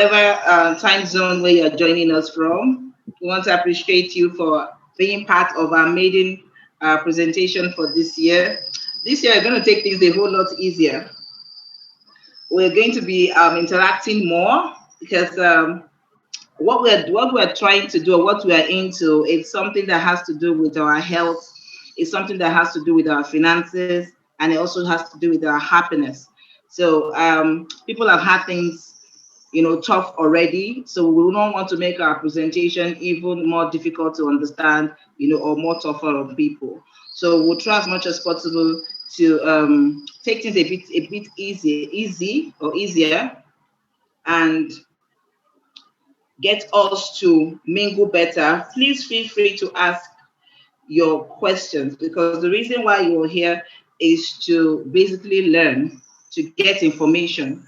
whatever time zone where you're joining us from. We want to appreciate you for being part of our maiden presentation for this year. This year, we're going to take things a whole lot easier. We're going to be interacting more because what we're trying to do or what we are into, it's something that has to do with our health. It's something that has to do with our finances, and it also has to do with our happiness. So people have had things, tough already. So we don't want to make our presentation even more difficult to understand, or more tougher on people. So we'll try as much as possible to take things a bit easy or easier, and get us to mingle better. Please feel free to ask your questions, because the reason why you're here is to basically learn, to get information,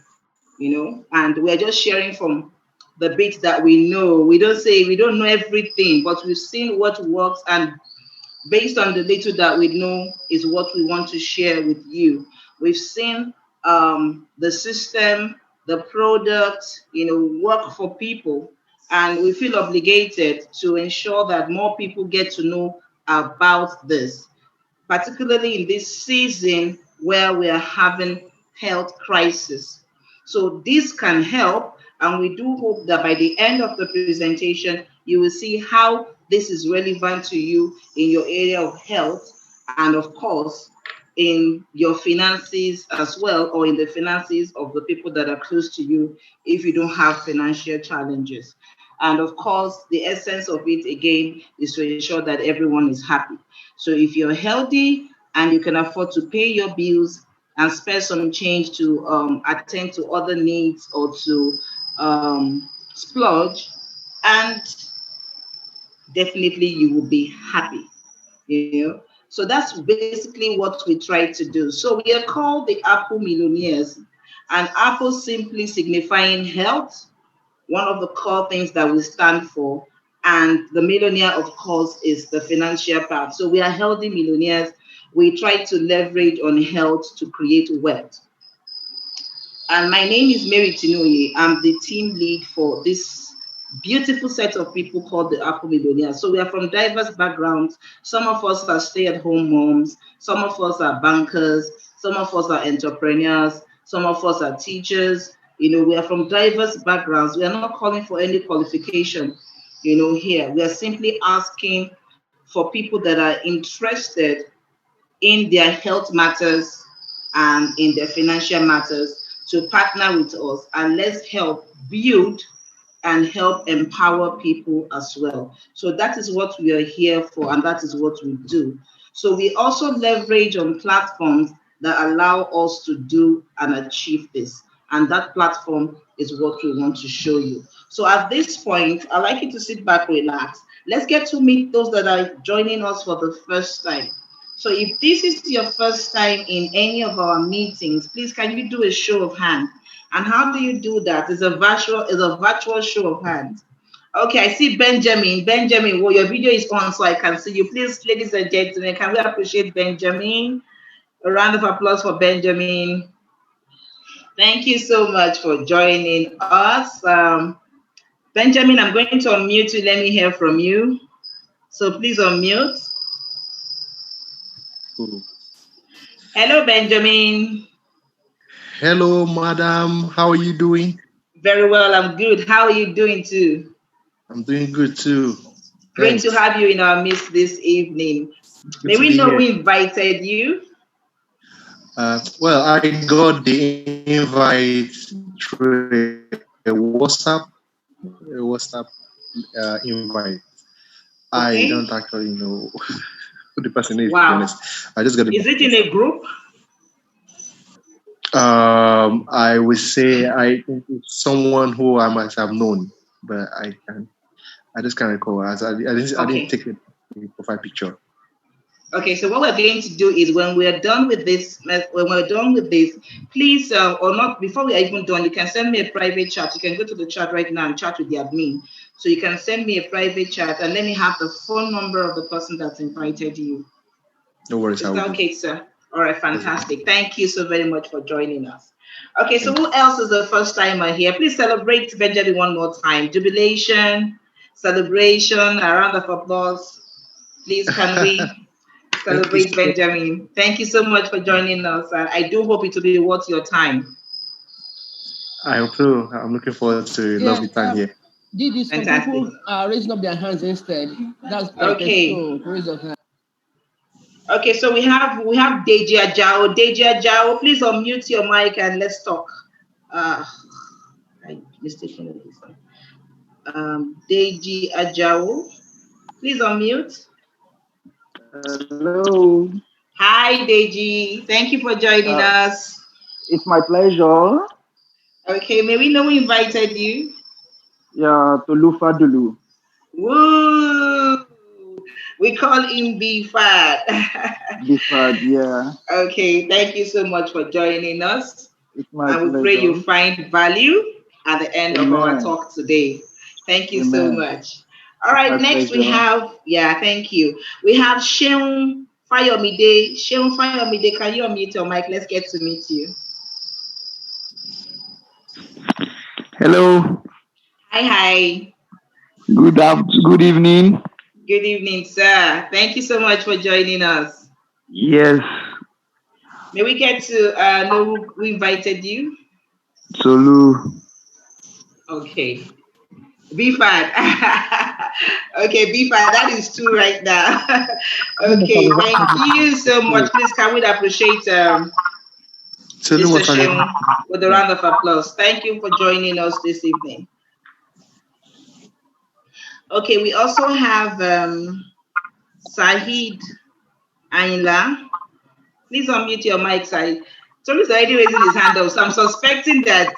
and we're just sharing from the bits that we know. We don't know everything, but we've seen what works, and based on the little that we know is what we want to share with you. We've seen the system, the product, work for people, and we feel obligated to ensure that more people get to know about this, particularly in this season where we are having health crisis. So this can help, and we do hope that by the end of the presentation, you will see how this is relevant to you in your area of health, and of course, in your finances as well, or in the finances of the people that are close to you if you don't have financial challenges. And of course, the essence of it again is to ensure that everyone is happy. So if you're healthy and you can afford to pay your bills and spare some change to attend to other needs or to splurge, and definitely you will be happy. So that's basically what we try to do. So we are called the Apple Millionaires, and Apple simply signifying health, one of the core things that we stand for. And the millionaire, of course, is the financial part. So we are healthy millionaires. We try to leverage on health to create wealth. And my name is Mary Tinuaoye. I'm the team lead for this beautiful set of people called the Apple Millionaires. So we are from diverse backgrounds. Some of us are stay-at-home moms. Some of us are bankers. Some of us are entrepreneurs. Some of us are teachers. We are from diverse backgrounds. We are not calling for any qualification, here. We are simply asking for people that are interested in their health matters and in their financial matters to partner with us, and let's help build and help empower people as well. So that is what we are here for, and that is what we do. So we also leverage on platforms that allow us to do and achieve this. And that platform is what we want to show you. So at this point, I'd like you to sit back, relax. Let's get to meet those that are joining us for the first time. So if this is your first time in any of our meetings, please can you do a show of hands? And how do you do that? It's a virtual show of hands. Okay, I see Benjamin. Benjamin, well, your video is on, so I can see you. Please, ladies and gentlemen, can we appreciate Benjamin? A round of applause for Benjamin. Thank you so much for joining us. Benjamin, I'm going to unmute you. Let me hear from you. So please unmute. Hello, Benjamin. Hello, madam. How are you doing? Very well. I'm good. How are you doing too? I'm doing good too. Great to have you in our midst this evening. May we know who invited you? Well, I got the invite through a WhatsApp invite. I don't actually know who the person is, to be honest. I just got it. Is it in a group? I would say it's someone who I must have known, but I just can't recall. I didn't take a profile picture. Okay, so what we're going to do is when we're done with this, please, or not, before we are even done, you can send me a private chat. You can go to the chat right now and chat with the admin. So you can send me a private chat and let me have the phone number of the person that's invited you. No worries. Is that okay, sir? All right, fantastic. Thank you so very much for joining us. Okay, so Thank you. who else is the first timer here? Please celebrate Benjamin one more time. Jubilation, celebration, a round of applause. Please, can we Thank you celebrate so Benjamin? Thank you so much for joining us. And I do hope it will be worth your time. I hope so. I'm looking forward to a Yeah, lovely time here. Didi, some Fantastic. people are raising up their hands instead. That's like a Okay. show to raise your hand. Okay, so we have Deji Ajao. Deji Ajao, please unmute your mic and let's talk. I mistakenly this one. Deji Ajao, please unmute. Hello. Hi, Deji. Thank you for joining Uh, us. it's my pleasure. Okay, may we know who invited you? Yeah, Tolu Fadulu. Woo! We call him B-Fat. Bifad, yeah. Okay, thank you so much for joining us. It's my And we pray you pleasure. find value at the end of our Amen. talk today. Thank you so Amen. much. All It's my right, next we pleasure. have, yeah, thank you. We have Sheung Fayomide. Sheung Fayomide, can you unmute your mic? Let's get to meet you. Hello. Hi, hi. Good evening. Good evening, sir. Thank you so much for joining us. Yes, May we get to know who invited you? Tolu. Okay. B5. Okay, B5, that is two right now. Okay, thank you so much. Please, can we appreciate Tolu Mr. was on Sheung with a round of applause? Thank you for joining us this evening. Okay, we also have Sahid Ainla. Please unmute your mic, Sahid. Tolu's already raising his hand up, so I'm suspecting that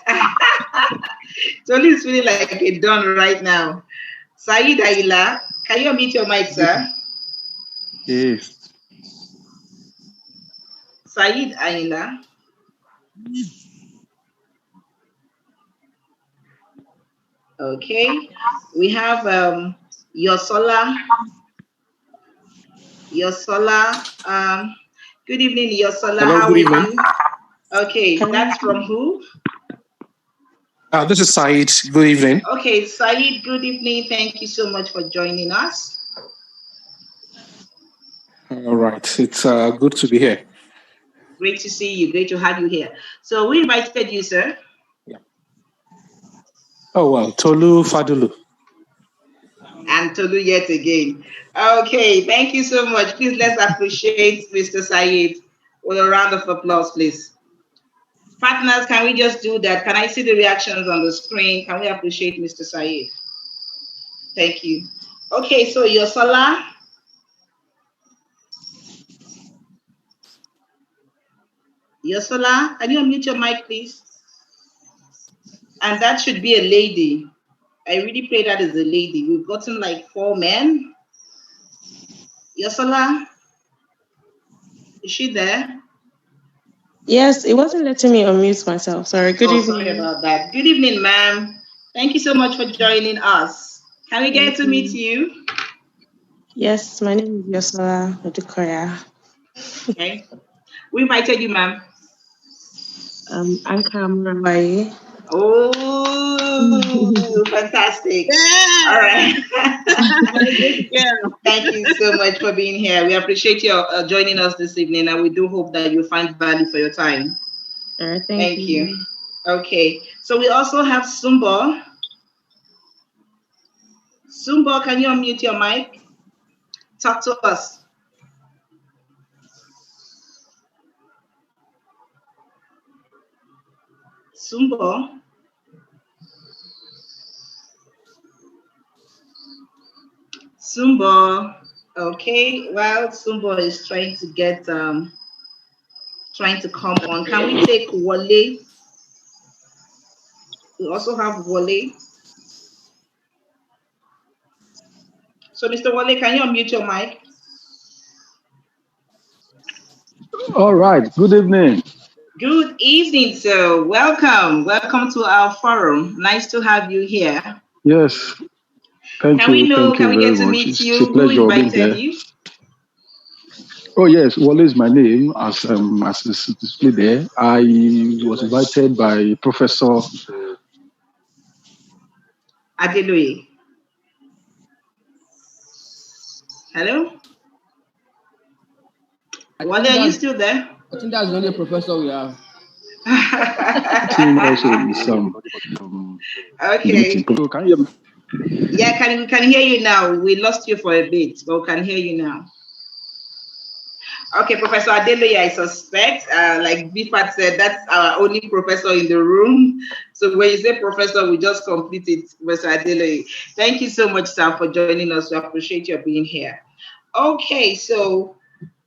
Tolu is feeling like a don right now. Saeed Aila, can you unmute your mic, sir? Yes. Saeed Aila. Okay. We have Yosola. Yosola. Good evening, Yosola. Hello, How good are evening. you? Okay, that's from who? This is Said. Good evening. Okay, Saeed, good evening. Thank you so much for joining us. All right, it's good to be here. Great to see you. Great to have you here. So we invited you, sir. Yeah. Oh, well, Tolu Fadulu. And Tolu yet again. Okay, thank you so much. Please let's appreciate Mr. Saeed with a round of applause, please. Partners, can we just do that? Can I see the reactions on the screen? Can we appreciate Mr. Saeed? Thank you. Okay, so Yosola. Yosola, can you unmute your mic, please? And that should be a lady. I really pray that is a lady. We've gotten like 4 men. Yosola, is she there? Yes, it wasn't letting me unmute myself. Sorry. Good evening. Sorry about that. Good evening, ma'am. Thank you so much for joining us. Can we get to meet you? Yes, my name is Yosola Odukoya. Okay. We invited you, ma'am. Anka Murabai. Oh, fantastic. Yeah. All right. Thank you so much for being here. We appreciate your joining us this evening, and we do hope that you find value for your time. All right, Thank you. Okay. So we also have Sumbo. Sumbo, can you unmute your mic? Talk to us. Sumbo. Sumbo. Okay. Well, Sumbo is trying to get trying to come on. Can we take Wale? We also have Wale. So, Mr. Wale, can you unmute your mic? All right. Good evening. Good evening, sir. Welcome. Welcome to our forum. Nice to have you here. Yes. Can we know, Thank can you we very get to much. meet It's you? a Who pleasure being invited here. you? Oh yes, Wale is my name, as is displayed there. I was invited by Professor. Adeloye. Hello? I Wale, think are you that's still there? I think that's the only professor we have. Team also is in the meeting. Okay. So can you hear me? Yeah, can hear you now. We lost you for a bit, but we can hear you now. Okay, Professor Adeloye, I suspect, like Bifat said, that's our only professor in the room. So when you say professor, we just complete it, Professor Adeloye. Thank you so much, Sam, for joining us. We appreciate your being here. Okay, so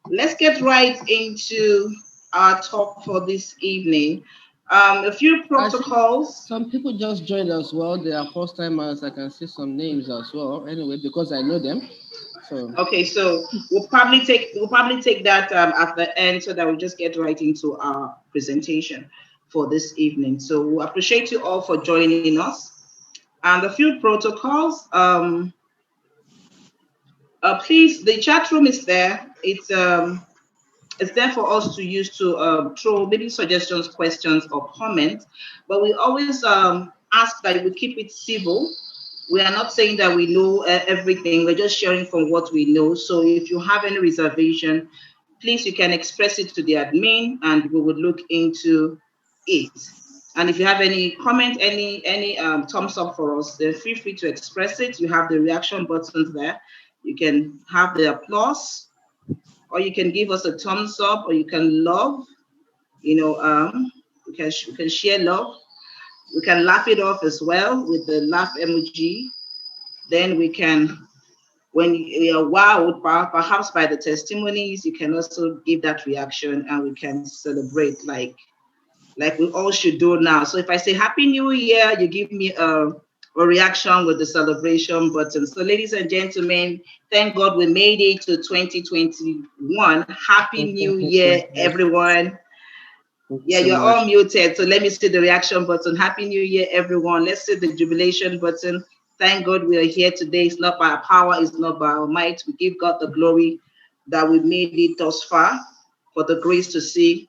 let's get right into our talk for this evening. A few I see protocols. some people just joined as well. They are first timers. I can see some names as well. Anyway, because I know them. So Okay, so we'll probably take that at the end so that we just get right into our presentation for this evening. So we appreciate you all for joining us. And a few protocols. Please, the chat room is there. It's there for us to use to throw maybe suggestions, questions, or comments. But we always ask that we keep it civil. We are not saying that we know everything. We're just sharing from what we know. So if you have any reservation, please you can express it to the admin, and we would look into it. And if you have any comment, any thumbs up for us, then feel free to express it. You have the reaction buttons there. You can have the applause, or you can give us a thumbs up, or you can love. You know, we can share love. We can laugh it off as well with the laugh emoji. Then we can, when you are wowed, perhaps by the testimonies, you can also give that reaction, and we can celebrate like we all should do now. So if I say Happy New Year, you give me a reaction with the celebration button. So ladies and gentlemen, thank God we made it to 2021. Happy New Year, everyone. Thank you Yeah, so you're all much. muted. So let me see the reaction button. Happy New Year, everyone. Let's see the jubilation button. Thank God we are here today. It's not by our power, it's not by our might. We give God the glory that we made it thus far, for the grace to see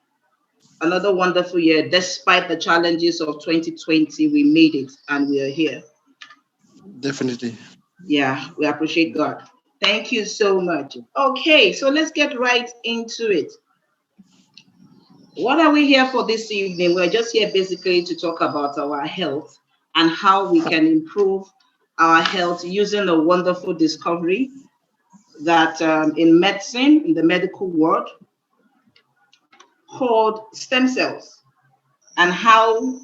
another wonderful year. Despite the challenges of 2020, we made it and we are here. Definitely. Yeah, we appreciate God. Thank you so much. Okay, so let's get right into it. What are we here for this evening? We're just here basically to talk about our health and how we can improve our health using a wonderful discovery that in medicine, in the medical world, called stem cells, and how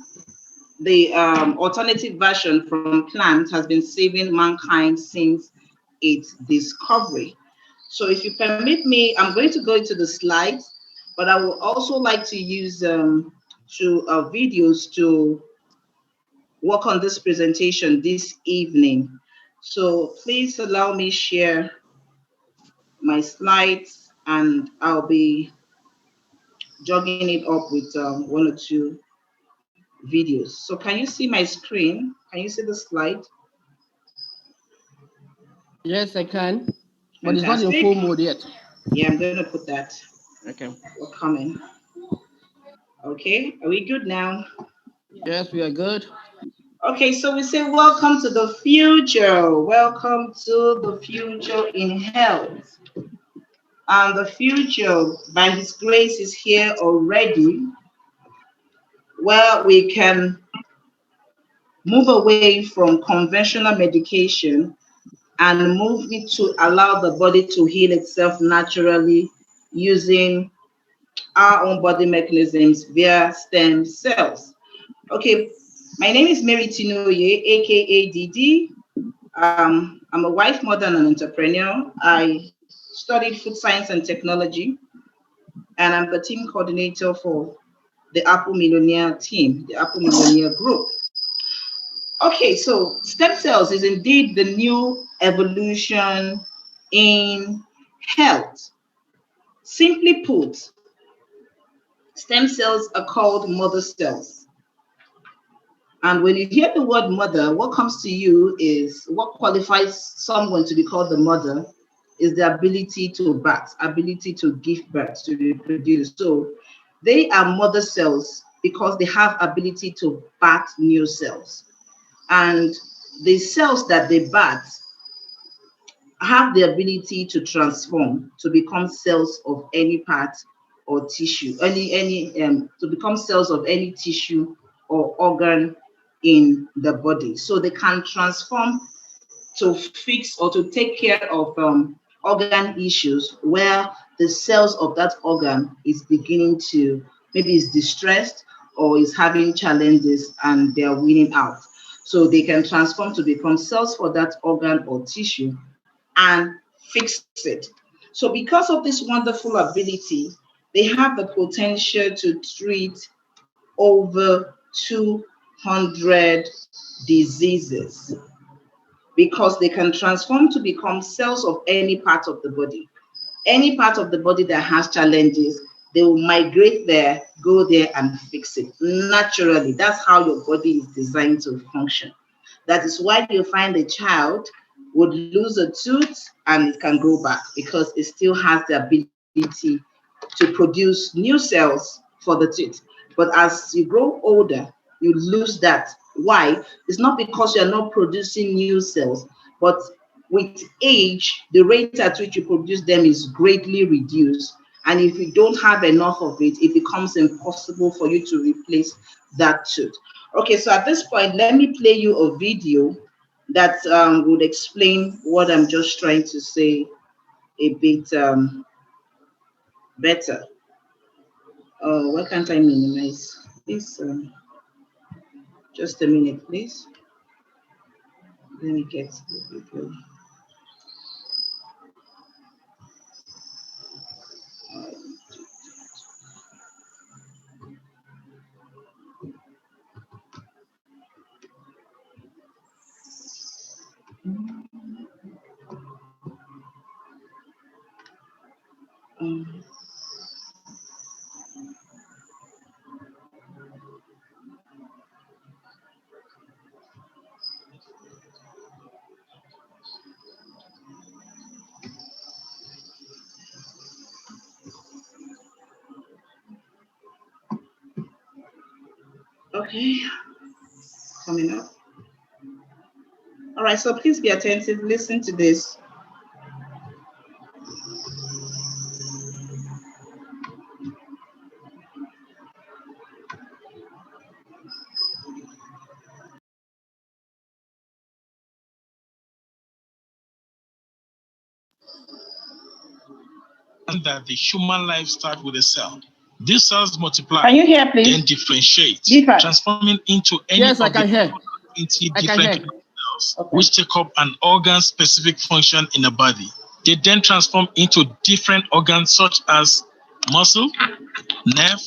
the alternative version from plants has been saving mankind since its discovery. So if you permit me, I'm going to go into the slides, but I would also like to use videos to work on this presentation this evening. So please allow me share my slides, and I'll be jogging it up with one or two videos. So can you see my screen? Can you see the slide? yes, I can, but it's not in Fantastic. full mode yet. Yeah, I'm going to put that. Okay. We're coming. Okay, are we good now? Yes, we are good. Okay, so we say welcome to the future. Welcome to the future in health. And the future, by His grace, is here already, where we can move away from conventional medication and move it to allow the body to heal itself naturally using our own body mechanisms via stem cells. Okay, my name is Mary Tinuaoye, A.K.A. DD. I'm a wife, mother, and an entrepreneur. I studied food science and technology, and I'm the team coordinator for the Apple Millionaire team, the Apple Millionaire group. Okay, so stem cells is indeed the new evolution in health. Simply put, stem cells are called mother cells. And when you hear the word mother, what comes to you is what qualifies someone to be called the mother is the ability to birth, ability to give birth, to reproduce. So they are mother cells because they have ability to birth new cells. And the cells that they birth have the ability to transform to become cells of any part or tissue, to become cells of any tissue or organ in the body. So they can transform to fix or to take care of organ issues where the cells of that organ is beginning to, maybe is distressed or is having challenges and they are winning out. So they can transform to become cells for that organ or tissue and fix it. So because of this wonderful ability, they have the potential to treat over 200 diseases because they can transform to become cells of any part of the body. Any part of the body that has challenges, they will migrate there, go there and fix it naturally. That's how your body is designed to function. That is why you find a child would lose a tooth and it can grow back because it still has the ability to produce new cells for the tooth. But as you grow older, you lose that. Why? It's not because you're not producing new cells, but with age, the rate at which you produce them is greatly reduced. And if you don't have enough of it, it becomes impossible for you to replace that tooth. Okay, so at this point, let me play you a video that would explain what I'm just trying to say a bit better. Oh, why can't I minimize this? Just a minute, please. Let me get the video. Um, okay, coming up. All right, so please be attentive. Listen to this. That the human life starts with a cell. These cells multiply, Can you hear, please? then differentiate, Different. transforming into any Yes, I of the can hear. 20 I can different hear. cells, Okay. which take up an organ-specific function in the body. They then transform into different organs such as muscle, nerve,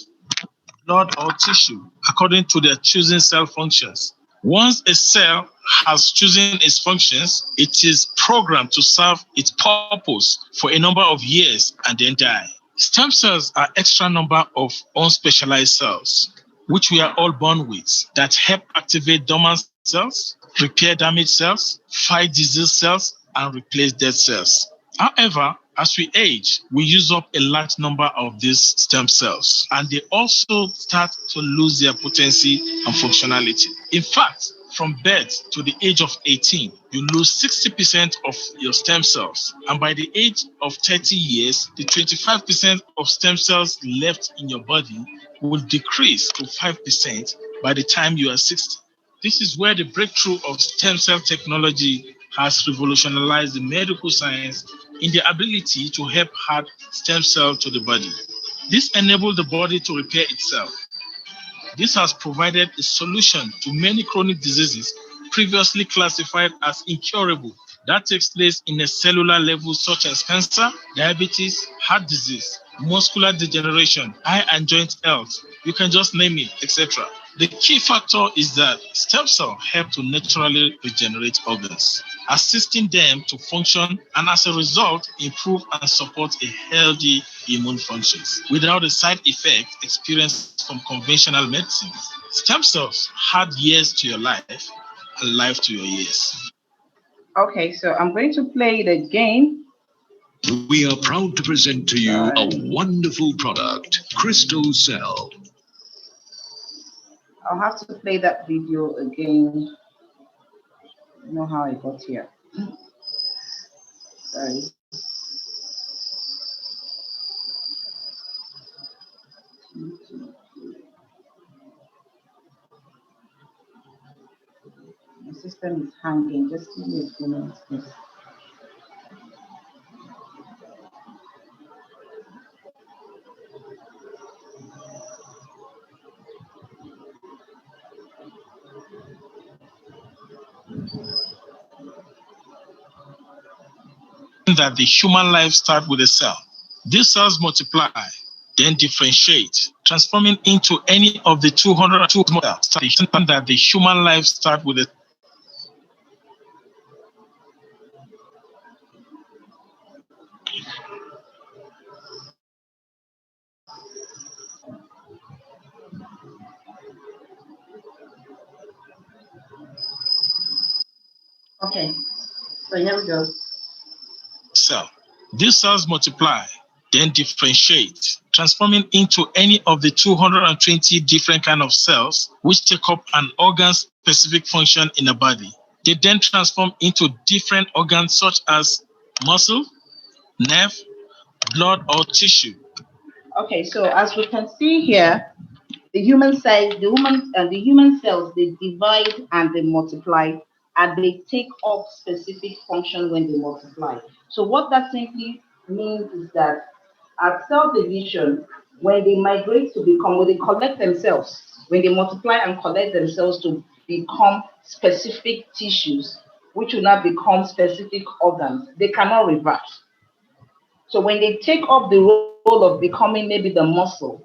blood, or tissue, according to their chosen cell functions. Once a cell has chosen its functions, it is programmed to serve its purpose for a number of years and then die. Stem cells are extra number of unspecialized cells, which we are all born with, that help activate dormant cells, repair damaged cells, fight disease cells, and replace dead cells. However, as we age, we use up a large number of these stem cells, and they also start to lose their potency and functionality. In fact, from birth to the age of 18, you lose 60% of your stem cells. And by the age of 30 years, the 25% of stem cells left in your body will decrease to 5% by the time you are 60. This is where the breakthrough of stem cell technology has revolutionized the medical science in the ability to help add stem cell to the body. This enables the body to repair itself. This has provided a solution to many chronic diseases previously classified as incurable. That takes place in a cellular level such as cancer, diabetes, heart disease, muscular degeneration, eye and joint health. You can just name it, etc. The key factor is that stem cells help to naturally regenerate organs, assisting them to function and as a result improve and support a healthy immune functions without the side effect experienced from conventional medicines. Stem cells add years to your life and life to your years. Okay, so I'm going to play it again We are proud to present to you a wonderful product, Crystal Cell. I'll have to play that video again. I know how I got here. Sorry. The system is hanging. Just give me a few minutes, please. That the human life starts with a cell. These cells multiply, then differentiate, transforming into any of the 202 cells. That the human life starts with a Okay, so here we go. cell. These cells multiply, then differentiate, transforming into any of the 220 different kind of cells which take up an organ-specific function in the body. They then transform into different organs such as muscle, nerve, blood, or tissue. Okay, so as we can see here, the human cells, they divide and they multiply, and they take up specific function when they multiply. So what that simply means is that at cell division, when they migrate to become, when they collect themselves, when they multiply and collect themselves to become specific tissues, which will not become specific organs, they cannot reverse. So when they take up the role of becoming maybe the muscle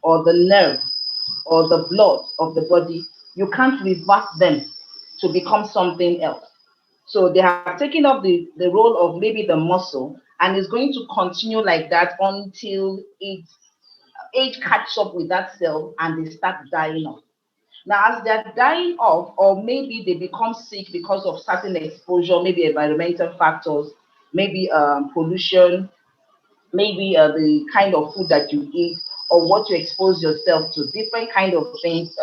or the nerve or the blood of the body, you can't revert them to become something else. So they have taken up the role of maybe the muscle, and it's going to continue like that until age catches up with that cell and they start dying off. Now, as they're dying off, or maybe they become sick because of certain exposure, maybe environmental factors, maybe pollution, maybe the kind of food that you eat or what you expose yourself to, different kind of things,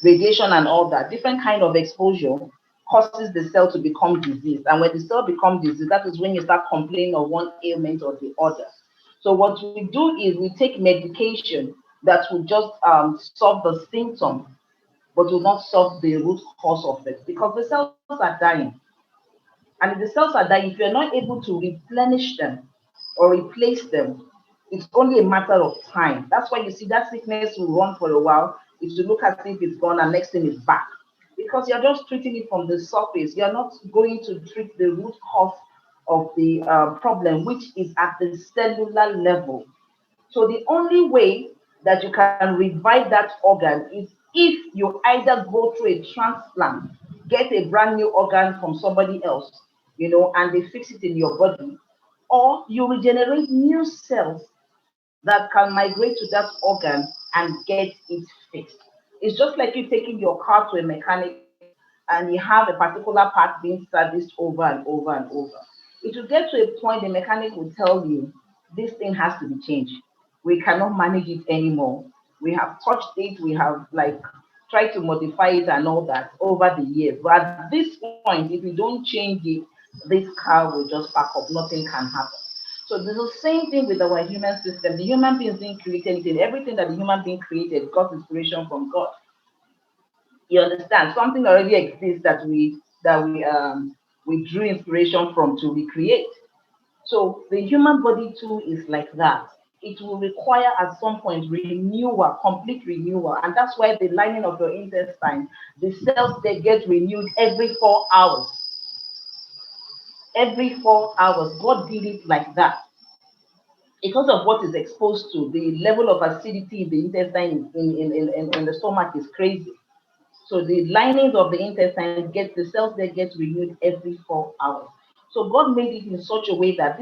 radiation and all that, different kind of exposure causes the cell to become diseased. And when the cell becomes diseased, that is when you start complaining of one ailment or the other. So what we do is we take medication that will just solve the symptom, but will not solve the root cause of it, because the cells are dying. And if the cells are dying, if you're not able to replenish them or replace them, it's only a matter of time. That's why you see that sickness will run for a while. If you look at it, it's gone, and next thing is back. Because you're just treating it from the surface. You're not going to treat the root cause of the problem, which is at the cellular level. So the only way that you can revive that organ is if you either go through a transplant, get a brand new organ from somebody else, and they fix it in your body, or you regenerate new cells that can migrate to that organ and get it fixed. It's just like you taking your car to a mechanic and you have a particular part being serviced over and over and over. It will get to a point the mechanic will tell you this thing has to be changed. We cannot manage it anymore. We have touched it, we have like tried to modify it and all that over the years. But at this point, if we don't change it, this car will just pack up, nothing can happen. So there's the same thing with our human system. The human beings being created, everything that the human being created got inspiration from God. You understand? Something already exists that we drew inspiration from to recreate. So the human body too is like that. It will require at some point renewal, complete renewal, and that's why the lining of your intestine, the cells, they get renewed every 4 hours. Every 4 hours, God did it like that because of what is exposed to. The level of acidity in the intestine in the stomach is crazy. So the linings of the intestine the cells that get renewed every 4 hours. So God made it in such a way that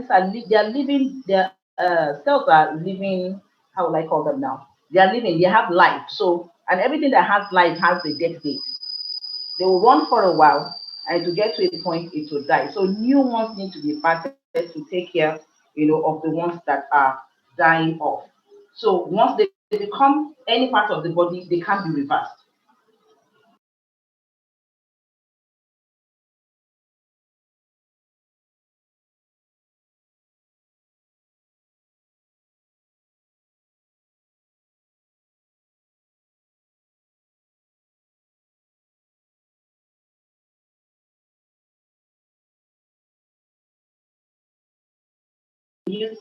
their cells are living, how will I call them now? They are living, they have life. So, and everything that has life has a death date. They will run for a while and to get to a point it will die. So new ones need to be planted to take care, of the ones that are dying off. So once they become any part of the body, they can be reversed. Use.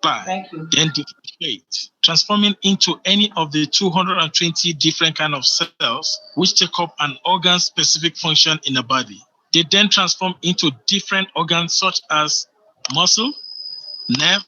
By Thank you. then differentiate, transforming into any of the 220 different kind of cells which take up an organ-specific function in the body. They then transform into different organs such as muscle, nerve,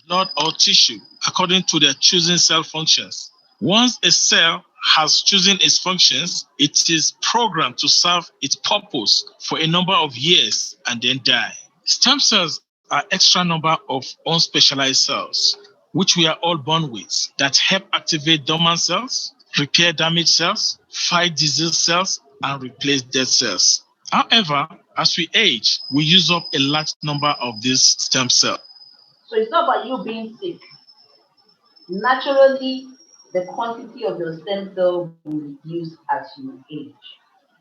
blood, or tissue, according to their chosen cell functions. Once a cell has chosen its functions, it is programmed to serve its purpose for a number of years and then die. Stem cells are extra number of unspecialized cells, which we are all born with, that help activate dormant cells, repair damaged cells, fight disease cells, and replace dead cells. However, as we age, we use up a large number of these stem cells. So it's not about you being sick. Naturally, the quantity of your stem cell will reduce as you age.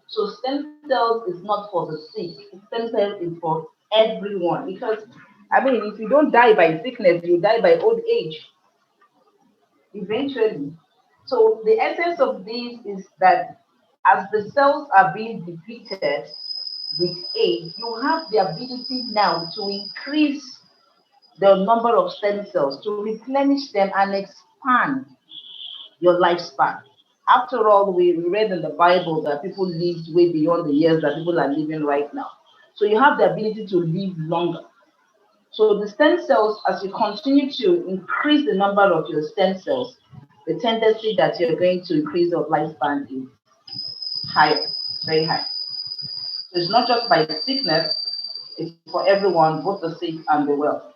So stem cells is not for the sick. Stem cells is for everyone. Because if you don't die by sickness, you die by old age eventually. So the essence of this is that as the cells are being depleted with age, you have the ability now to increase the number of stem cells, to replenish them and expand your lifespan. After all, we read in the Bible that people lived way beyond the years that people are living right now. So you have the ability to live longer. So the stem cells, as you continue to increase the number of your stem cells, the tendency that you're going to increase your lifespan is higher, very high. So it's not just by sickness, it's for everyone, both the sick and the well.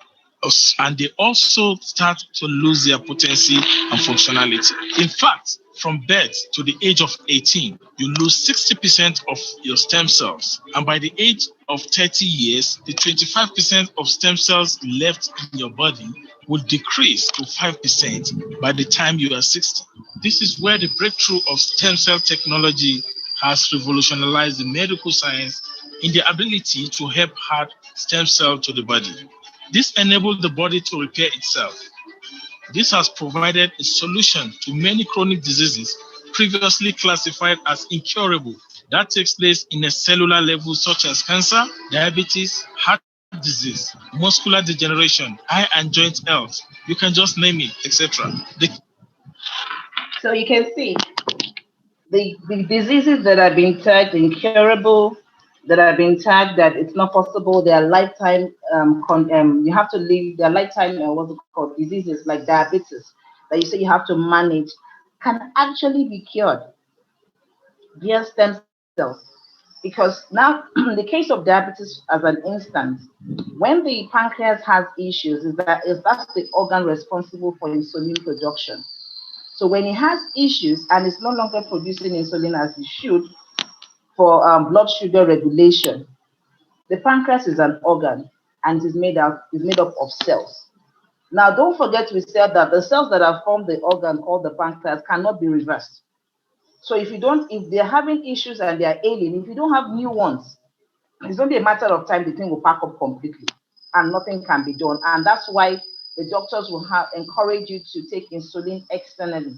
And they also start to lose their potency and functionality. In fact, from birth to the age of 18, you lose 60% of your stem cells. And by the age of 30 years, the 25% of stem cells left in your body will decrease to 5% by the time you are 60. This is where the breakthrough of stem cell technology has revolutionized the medical science in the ability to help add stem cell to the body. This enables the body to repair itself. This has provided a solution to many chronic diseases previously classified as incurable. That takes place in a cellular level, such as cancer, diabetes, heart disease, muscular degeneration, eye and joint health. You can just name it, etc. So you can see the diseases that have been tagged incurable, that have been tagged that it's not possible, they are lifetime, you have to live, their lifetime, what's it called, diseases like diabetes, that you say you have to manage, can actually be cured via stem cells. Because now, in the case of diabetes, as an instance, when the pancreas has issues, that's the organ responsible for insulin production. So when it has issues and it's no longer producing insulin as it should for blood sugar regulation, the pancreas is an organ and it is made up of cells. Now, don't forget we said that the cells that have formed the organ called the pancreas cannot be reversed. So if they're having issues and they're ailing, if you don't have new ones, it's only a matter of time the thing will pack up completely and nothing can be done. And that's why the doctors will encourage you to take insulin externally.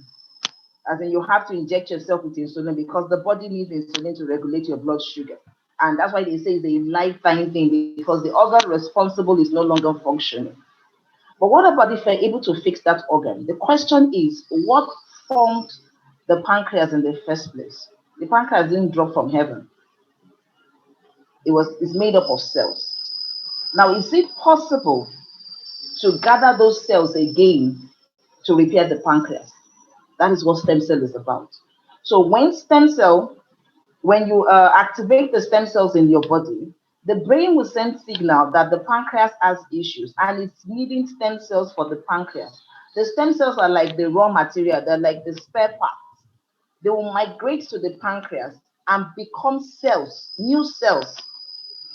As in, you have to inject yourself with insulin because the body needs insulin to regulate your blood sugar. And that's why they say it's a lifetime thing because the organ responsible is no longer functioning. But what about if we're able to fix that organ? The question is, what formed the pancreas in the first place? The pancreas didn't drop from heaven. It's made up of cells. Now, is it possible to gather those cells again to repair the pancreas? That is what stem cell is about. So when you activate the stem cells in your body, the brain will send signal that the pancreas has issues and it's needing stem cells for the pancreas. The stem cells are like the raw material, they're like the spare parts They will migrate to the pancreas and become cells, new cells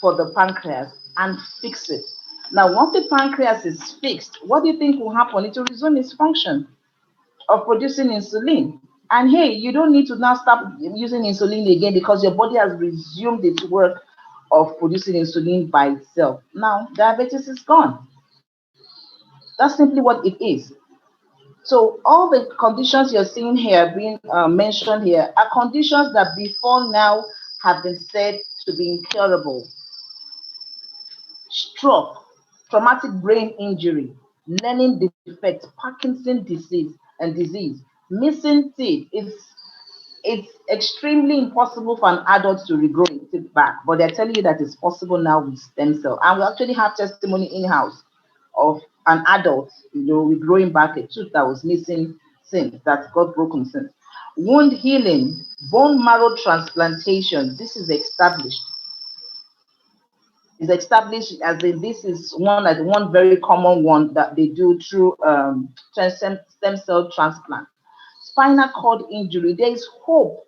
for the pancreas and fix it. Now, once the pancreas is fixed, what do you think will happen? It will resume its function of producing insulin. And hey, you don't need to now stop using insulin again because your body has resumed its work of producing insulin by itself. Now, diabetes is gone. That's simply what it is. So, all the conditions you're seeing here being mentioned here are conditions that before now have been said to be incurable: stroke, traumatic brain injury, learning defects, Parkinson's disease, missing teeth. It's extremely impossible for an adult to regrow a teeth back, but they're telling you that it's possible now with stem cell. And we actually have testimony in-house of an adult, regrowing back a tooth that was missing since, that got broken since. Wound healing, bone marrow transplantation, this is established. Is established as in this is one very common one that they do through stem cell transplant. Spinal cord injury, there is hope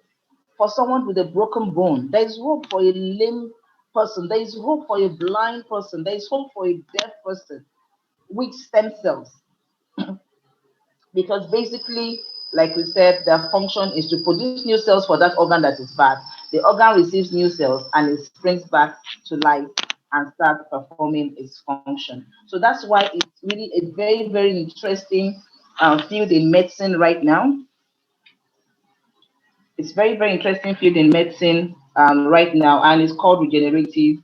for someone with a broken bone. There is hope for a lame person. There is hope for a blind person. There is hope for a deaf person with stem cells. Because basically, like we said, their function is to produce new cells for that organ that is bad. The organ receives new cells and it springs back to life and starts performing its function. So that's why it's really a very, very interesting field in medicine right now. It's very, very interesting field in medicine right now, and it's called regenerative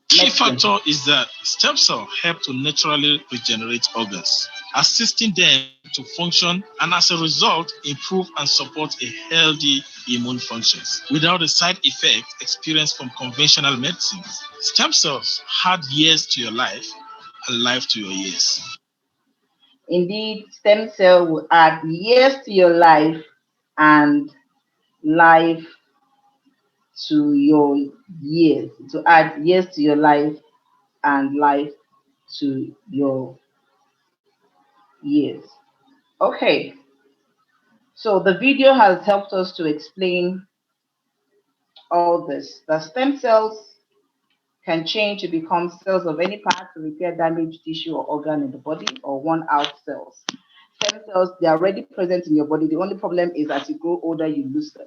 Key medicine. factor is that stem cells help to naturally regenerate organs, assisting them to function and as a result improve and support a healthy immune functions without the side effects experienced from conventional medicines. Stem cells add years to your life and life to your years. Indeed, stem cell will add years to your life and life to your years. To add years to your life and life to your years. Okay, so the video has helped us to explain all this. The stem cells can change to become cells of any part to repair damaged tissue or organ in the body or worn out cells. Stem cells, they are already present in your body. The only problem is as you grow older, you lose them.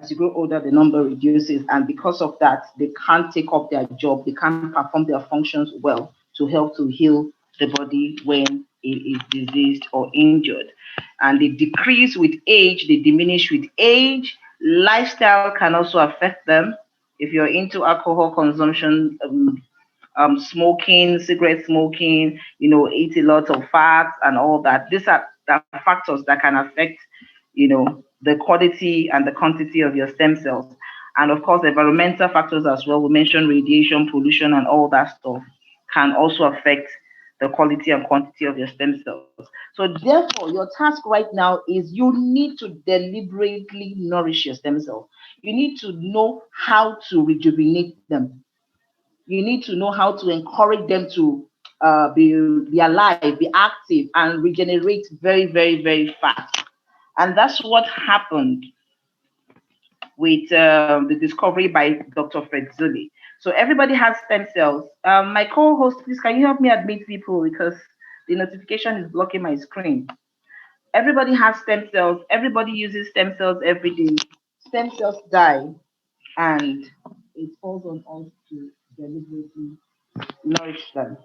As you grow older, the number reduces, and because of that, they can't take up their job, they can't perform their functions well to help to heal the body when it is diseased or injured. And they decrease with age, they diminish with age. Lifestyle can also affect them. If you're into alcohol consumption, smoking, cigarette smoking, eat a lot of fats and all that. These are the factors that can affect, the quality and the quantity of your stem cells. And of course, environmental factors as well. We mentioned radiation, pollution, and all that stuff can also affect the quality and quantity of your stem cells. So therefore, your task right now is you need to deliberately nourish your stem cells. You need to know how to rejuvenate them. You need to know how to encourage them to be alive, be active, and regenerate very, very, very fast. And that's what happened with the discovery by Dr. Fretzuli. So everybody has stem cells. My co-host, please, can you help me admit people because the notification is blocking my screen. Everybody has stem cells. Everybody uses stem cells every day. Stem cells die, and it falls on us to deliberately nourish them.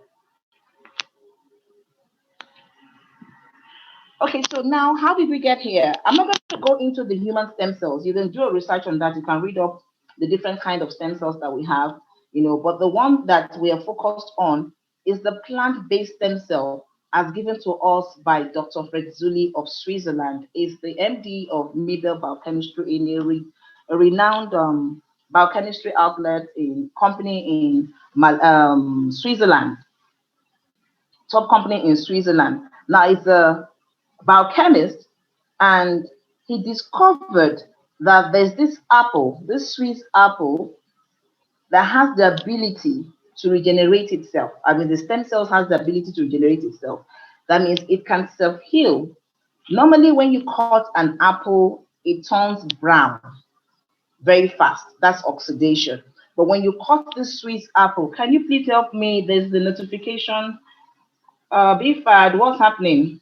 Okay, so now how did we get here? I'm not going to go into the human stem cells. You can do a research on that. You can read up the different kind of stem cells that we have, but the one that we are focused on is the plant-based stem cell as given to us by Dr. Fretzuli of Switzerland. Is the MD of Mibel Biochemistry in a renowned biochemistry outlet in company in Switzerland, top company in Switzerland. Now it's a biochemist, and he discovered that there's this apple, this Swiss apple, that has the ability to regenerate itself. I mean, the stem cells has the ability to regenerate itself. That means it can self-heal Normally, when you cut an apple, it turns brown very fast. That's oxidation. But when you cut this Swiss apple, can you please help me? There's the notification. Bifad, what's happening?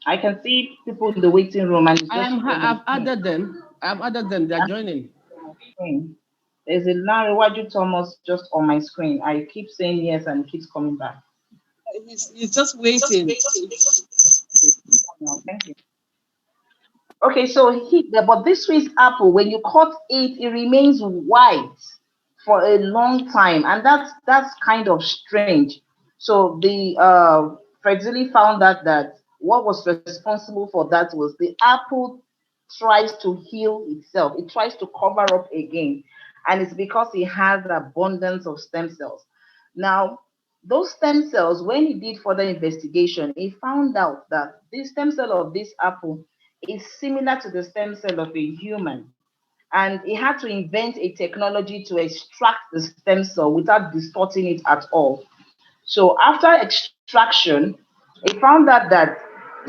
I can see people in the waiting room and it's just I've added them. I've added them. They're joining. There's a Larry Thomas just on my screen. I keep saying yes and it keeps coming back. He's just waiting. No, thank you. Okay, so but this Swiss apple, when you cut it, it remains white for a long time, and that's kind of strange. So the Fredzili found out that what was responsible for that was the apple tries to heal itself. It tries to cover up again, and it's because it has abundance of stem cells. Now, those stem cells, when he did further investigation, he found out that the stem cell of this apple is similar to the stem cell of a human. And he had to invent a technology to extract the stem cell without distorting it at all. So after extraction, he found out that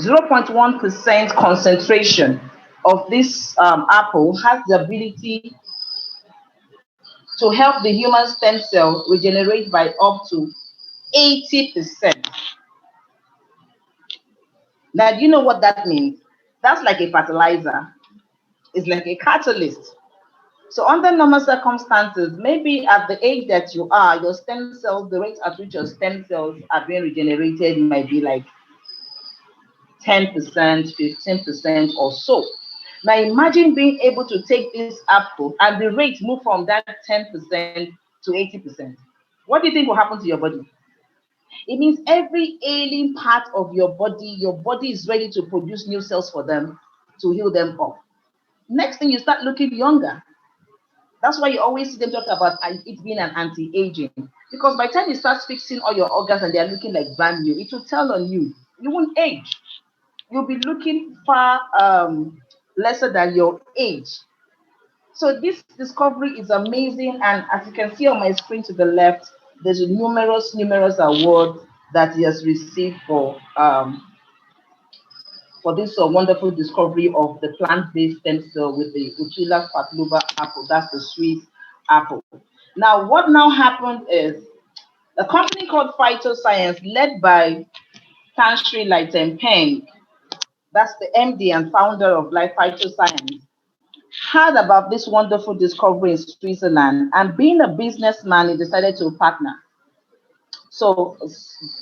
0.1% concentration of this apple has the ability to help the human stem cell regenerate by up to 80%. Now, do you know what that means? That's like a fertilizer. It's like a catalyst. So under normal circumstances, maybe at the age that you are, your stem cells, the rate at which your stem cells are being regenerated might be like 10%, 15% or so. Now imagine being able to take this apple and the rate move from that 10% to 80%. What do you think will happen to your body? It means every ailing part of your body is ready to produce new cells for them to heal them up. Next thing, you start looking younger. That's why you always see them talk about it being an anti-aging. Because by the time you start fixing all your organs and they're looking like brand new, it will tell on you. You won't age. You'll be looking far lesser than your age. So this discovery is amazing. And as you can see on my screen to the left, there's numerous awards that he has received for this wonderful discovery of the plant-based stem cell with the Uchila fatluba apple. That's the Swiss apple. Now, what now happened is a company called Phytoscience, led by Kanshri Peng, that's the MD and founder of Life Phytoscience, heard about this wonderful discovery in Switzerland, and being a businessman, he decided to partner. So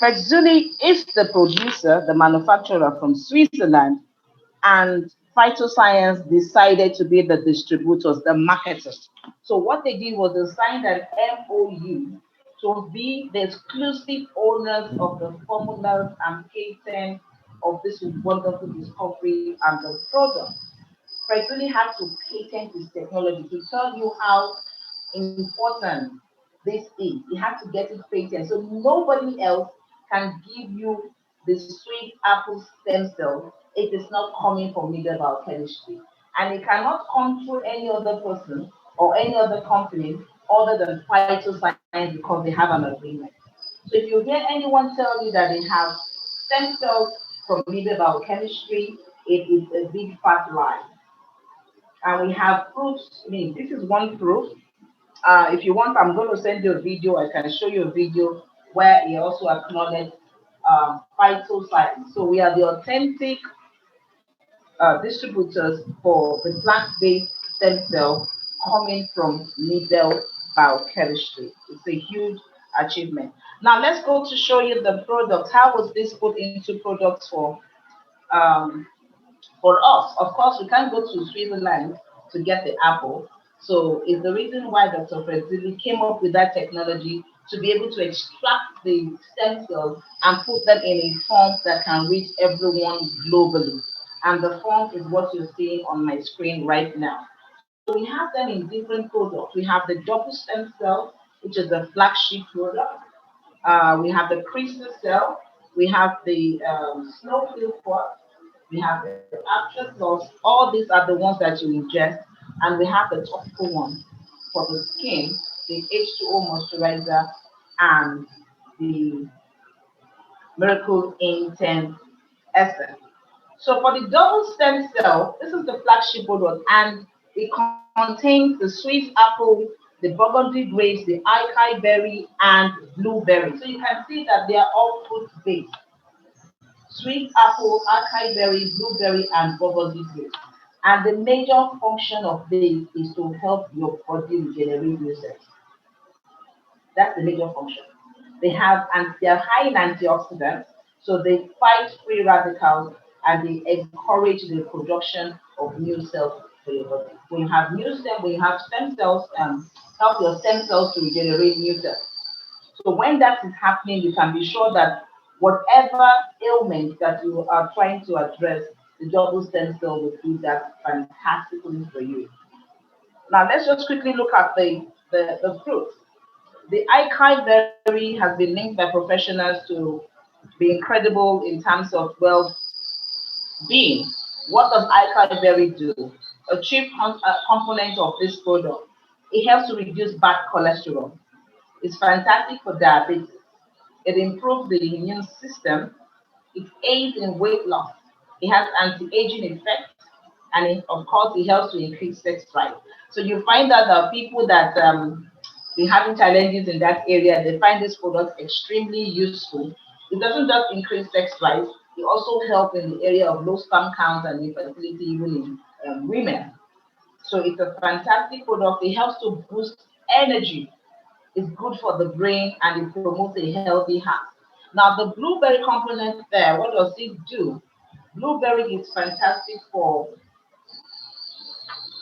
Fexuli is the producer, the manufacturer from Switzerland, and Phytoscience decided to be the distributors, the marketers. So what they did was they signed an MOU to be the exclusive owners of the formulas and patents of this wonderful discovery and the product. Fresuli had to patent this technology to tell you how important this is. You have to get it patented. So nobody else can give you the sweet apple stem cell if it's not coming from media biochemistry. And it cannot come through any other person or any other company other than Phytoscience because they have an agreement. So if you hear anyone tell you that they have stem cells from media biochemistry, it is a big fat lie. And we have proofs. I mean, this is one proof. If you want, I'm going to send you a video. I can show you a video where he also acknowledged phytoscience. So we are the authentic distributors for the plant-based stem cell coming from Nobel biochemistry. It's a huge achievement. Now let's go to show you the product. How was this put into products um, for us? Of course, we can't go to Switzerland to get the apple. So it's the reason why Dr. Fredzili came up with that technology to be able to extract the stem cells and put them in a form that can reach everyone globally. And the form is what you're seeing on my screen right now. So we have them in different products. We have the double stem cell, which is the flagship product. We have the crystal cell. We have the snowfield pot. We have the after sauce. All these are the ones that you ingest. And we have the topical one for the skin, the H2O moisturizer, and the Miracle Intense Essence. So for the double stem cell, this is the flagship product, and it contains the sweet apple, the burgundy grapes, the acai berry, and blueberry. So you can see that they are all fruit based. Sweet apple, acai berry, blueberry, and burgundy grapes. And the major function of this is to help your body regenerate new cells. That's the major function. They are high in antioxidants, so they fight free radicals and they encourage the production of new cells for your body. When you have stem cells, help your stem cells to regenerate new cells. So when that is happening, you can be sure that whatever ailment that you are trying to address, the double stem cell will do that fantastically for you. Now let's just quickly look at the fruit. The acai berry has been linked by professionals to be incredible in terms of well being. What does acai berry do? A chief component of this product. It helps to reduce bad cholesterol. It's fantastic for diabetes. It improves the immune system. It aids in weight loss. It has anti-aging effects, and of course, it helps to increase sex drive. So you find that the people that be having challenges in that area, they find this product extremely useful. It doesn't just increase sex drive; it also helps in the area of low sperm count and infertility, even in women. So it's a fantastic product. It helps to boost energy. It's good for the brain and it promotes a healthy heart. Now, the blueberry component there, what does it do? Blueberry is fantastic for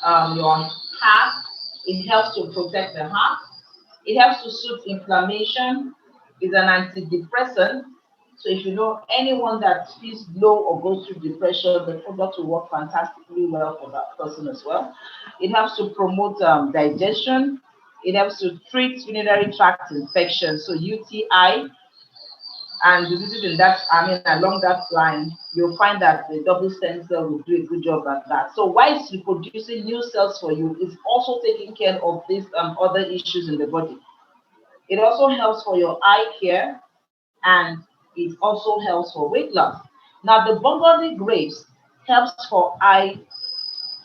your heart. It helps to protect the heart. It helps to soothe inflammation. It's an antidepressant. So if you know anyone that feels low or goes through depression, the product will work fantastically well for that person as well. It helps to promote digestion. It helps to treat urinary tract infection, so UTI and diseases in that, I mean, along that line, you'll find that the double stem cell will do a good job at that. So while it's reproducing new cells for you, it's also taking care of these other issues in the body. It also helps for your eye care and it also helps for weight loss. Now, the burgundy grapes helps for eye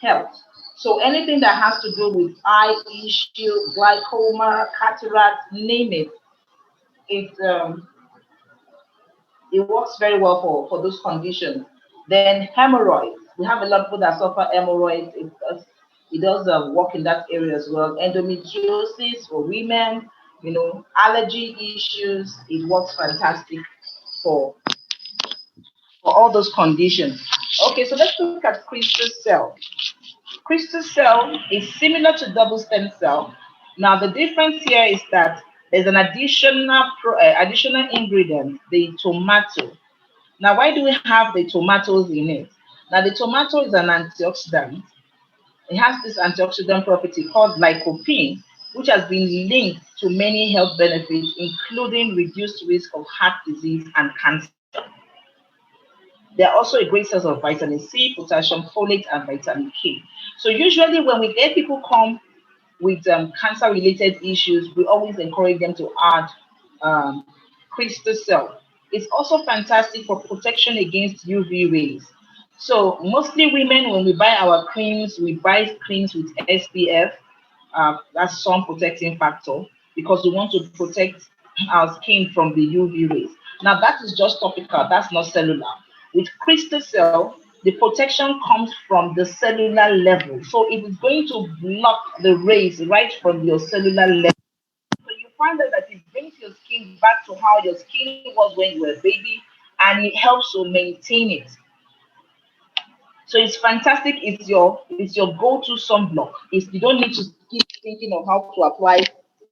health. So anything that has to do with eye issue, glaucoma, cataract, name it, it it works very well for those conditions. Then hemorrhoids. We have a lot of people that suffer hemorrhoids. It does work in that area as well. Endometriosis for women, allergy issues. It works fantastic for for all those conditions. Okay, so let's look at crystal cell. Crystal cell is similar to double stem cell. Now the difference here is that there's an additional ingredient, the tomato. Now, why do we have the tomatoes in it? Now, the tomato is an antioxidant. It has this antioxidant property called lycopene, which has been linked to many health benefits, including reduced risk of heart disease and cancer. They are also a great source of vitamin C, potassium, folate, and vitamin K. So usually when we get people come with cancer-related issues, we always encourage them to add um, crystal cell. It's also fantastic for protection against UV rays. So mostly women, when we buy our creams, we buy creams with SPF. That's sun protecting factor because we want to protect our skin from the UV rays. Now that is just topical. That's not cellular. With crystal cell, the protection comes from the cellular level. So it is going to block the rays right from your cellular level. So you find out that it brings your skin back to how your skin was when you were a baby, and it helps to maintain it. So it's fantastic. It's your go-to sunblock. You don't need to keep thinking of how to apply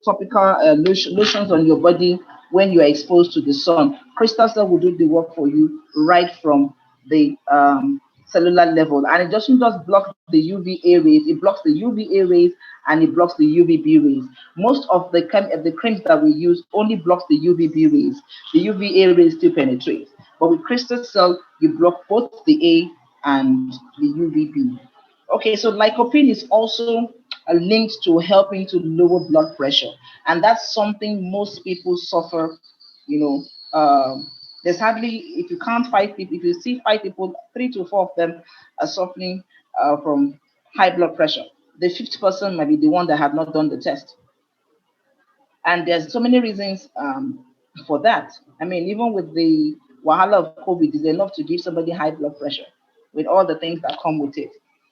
topical lotions on your body when you are exposed to the sun. Crystal cell will do the work for you right from the cellular level, and it doesn't just block the UVA rays. It blocks the UVA rays and it blocks the UVB rays. Most of the creams that we use only blocks the UVB rays. The UVA rays still penetrate, but with crystal cell you block both the A and the UVB. Okay, so lycopene is also linked to helping to lower blood pressure, and that's something most people suffer, you know, There's hardly, if you count 5 people, if you see 5 people, 3 to 4 of them are suffering from high blood pressure. The fifth person might be the one that have not done the test. And there's so many reasons for that. I mean, even with the wahala of COVID, is enough to give somebody high blood pressure with all the things that come with it.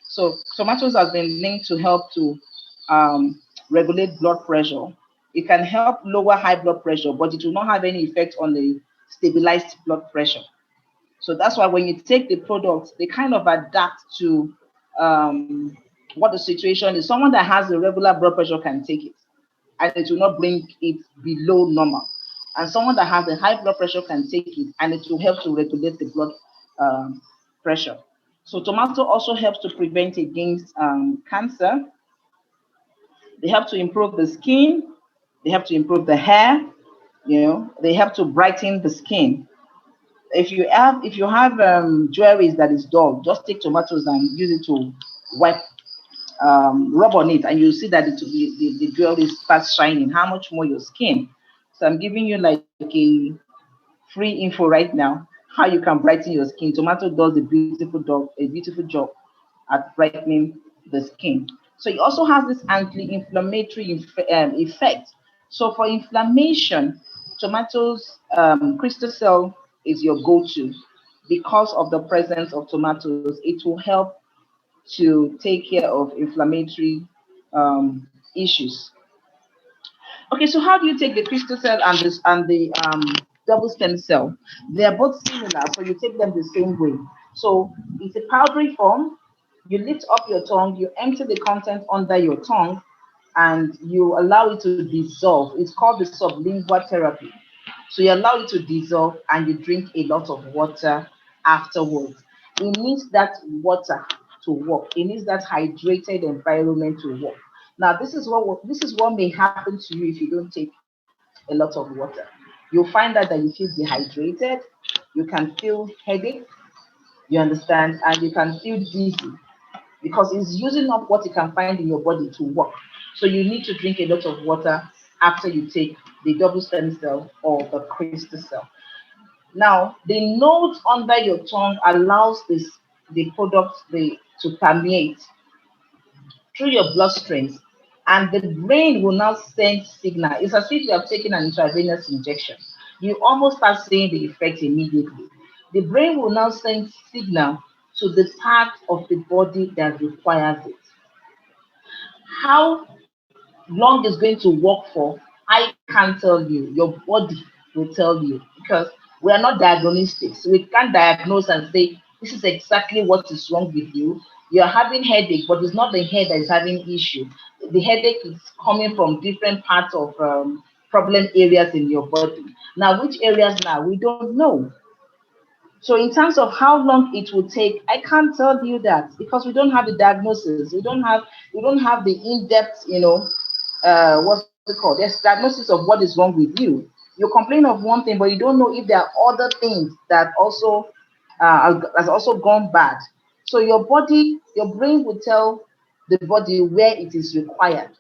So tomatoes has been linked to help to um, regulate blood pressure. It can help lower high blood pressure, but it will not have any effect on the stabilized blood pressure. So that's why when you take the product, they kind of adapt to um, what the situation is. Someone that has a regular blood pressure can take it, and it will not bring it below normal. And someone that has a high blood pressure can take it, and it will help to regulate the blood um, pressure. So tomato also helps to prevent against cancer. They help to improve the skin. They help to improve the hair. They help to brighten the skin. If you have jewelry that is dull, just take tomatoes and use it to wipe, rub on it, and you see that the jewelry starts shining. How much more your skin? So I'm giving you like a free info right now how you can brighten your skin. Tomato does a beautiful job at brightening the skin. So it also has this anti-inflammatory effect. So for inflammation, tomatoes crystal cell is your go-to. Because of the presence of tomatoes, it will help to take care of inflammatory issues. Okay, so how do you take the crystal cell and the double stem cell? They are both similar, so you take them the same way. So it's a powdery form. You lift up your tongue, you empty the content under your tongue, and you allow it to dissolve. It's called the sublingual therapy. So you allow it to dissolve and you drink a lot of water afterwards. It needs that water to work. It needs that hydrated environment to work. Now, this is what may happen to you if you don't take a lot of water. You'll find out that you feel dehydrated, you can feel headache, you understand, and you can feel dizzy because it's using up what it can find in your body to work. So you need to drink a lot of water after you take the double stem cell or the crystal cell. Now, the node under your tongue allows the product to permeate through your bloodstreams, and the brain will now send signal. It's as if you have taken an intravenous injection. You almost start seeing the effect immediately. The brain will now send signal to the part of the body that requires it. How long it's going to work for, I can't tell you. Your body will tell you because we are not diagnostics. We can't diagnose and say this is exactly what is wrong with you. You're having headache, but it's not the head that is having issue. The headache is coming from different parts of problem areas in your body. Now, which areas now? We don't know. So in terms of how long it will take, I can't tell you that because we don't have the diagnosis. We don't have the in-depth, what's it called? There's diagnosis of what is wrong with you. You complain of one thing, but you don't know if there are other things that also has also gone bad. So your brain will tell the body where it is required.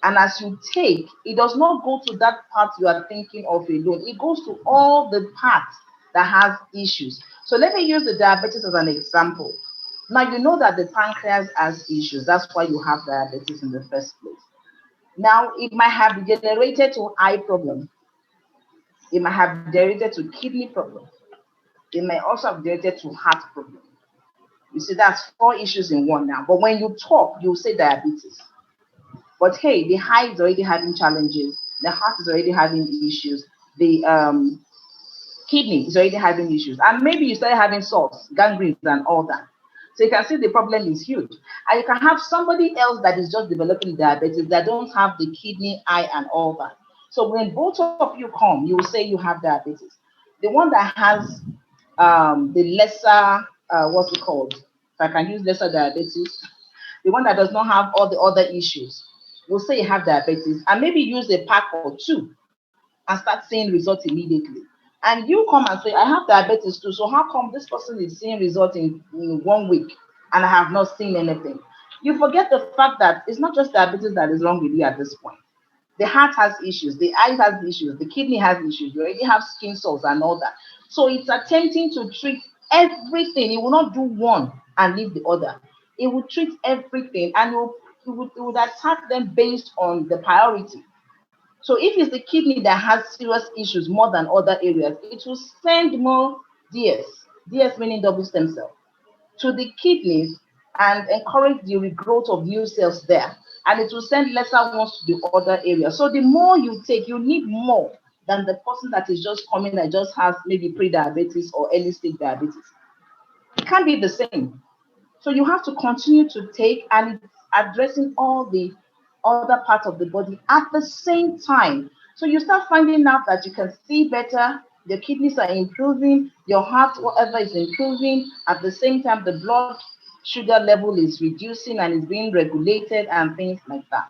And as you take, it does not go to that part you are thinking of alone. It goes to all the parts that has issues. So let me use the diabetes as an example. Now you know that the pancreas has issues. That's why you have diabetes in the first place. Now it might have degenerated to eye problem. It might have degenerated to kidney problem. It may also have degenerated to heart problem. You see, that's four issues in one now. But when you talk, you say diabetes. But hey, the eye is already having challenges. The heart is already having issues. The kidney is already having issues. And maybe you start having sores, gangrenes, and all that. So you can see the problem is huge. And you can have somebody else that is just developing diabetes that don't have the kidney, eye, and all that. So when both of you come, you will say you have diabetes. The one that has the lesser, what's it called? If I can use lesser diabetes, the one that does not have all the other issues, will say you have diabetes and maybe use a pack or two and start seeing results immediately. And you come and say, I have diabetes too. So how come this person is seeing results in 1 week and I have not seen anything? You forget the fact that it's not just diabetes that is wrong with you at this point. The heart has issues, the eye has issues, the kidney has issues, you already have skin sores and all that. So it's attempting to treat everything. It will not do one and leave the other. It will treat everything, and it would attack them based on the priority. So if it's the kidney that has serious issues more than other areas, it will send more DS, DS meaning double stem cell, to the kidneys and encourage the regrowth of new cells there. And it will send lesser ones to the other areas. So the more you take, you need more than the person that is just coming that just has maybe pre-diabetes or early stage diabetes. It can't be the same. So you have to continue to take, and it's addressing all the other parts of the body at the same time. So you start finding out that you can see better, your kidneys are improving, your heart, whatever, is improving. At the same time, the blood sugar level is reducing and is being regulated and things like that.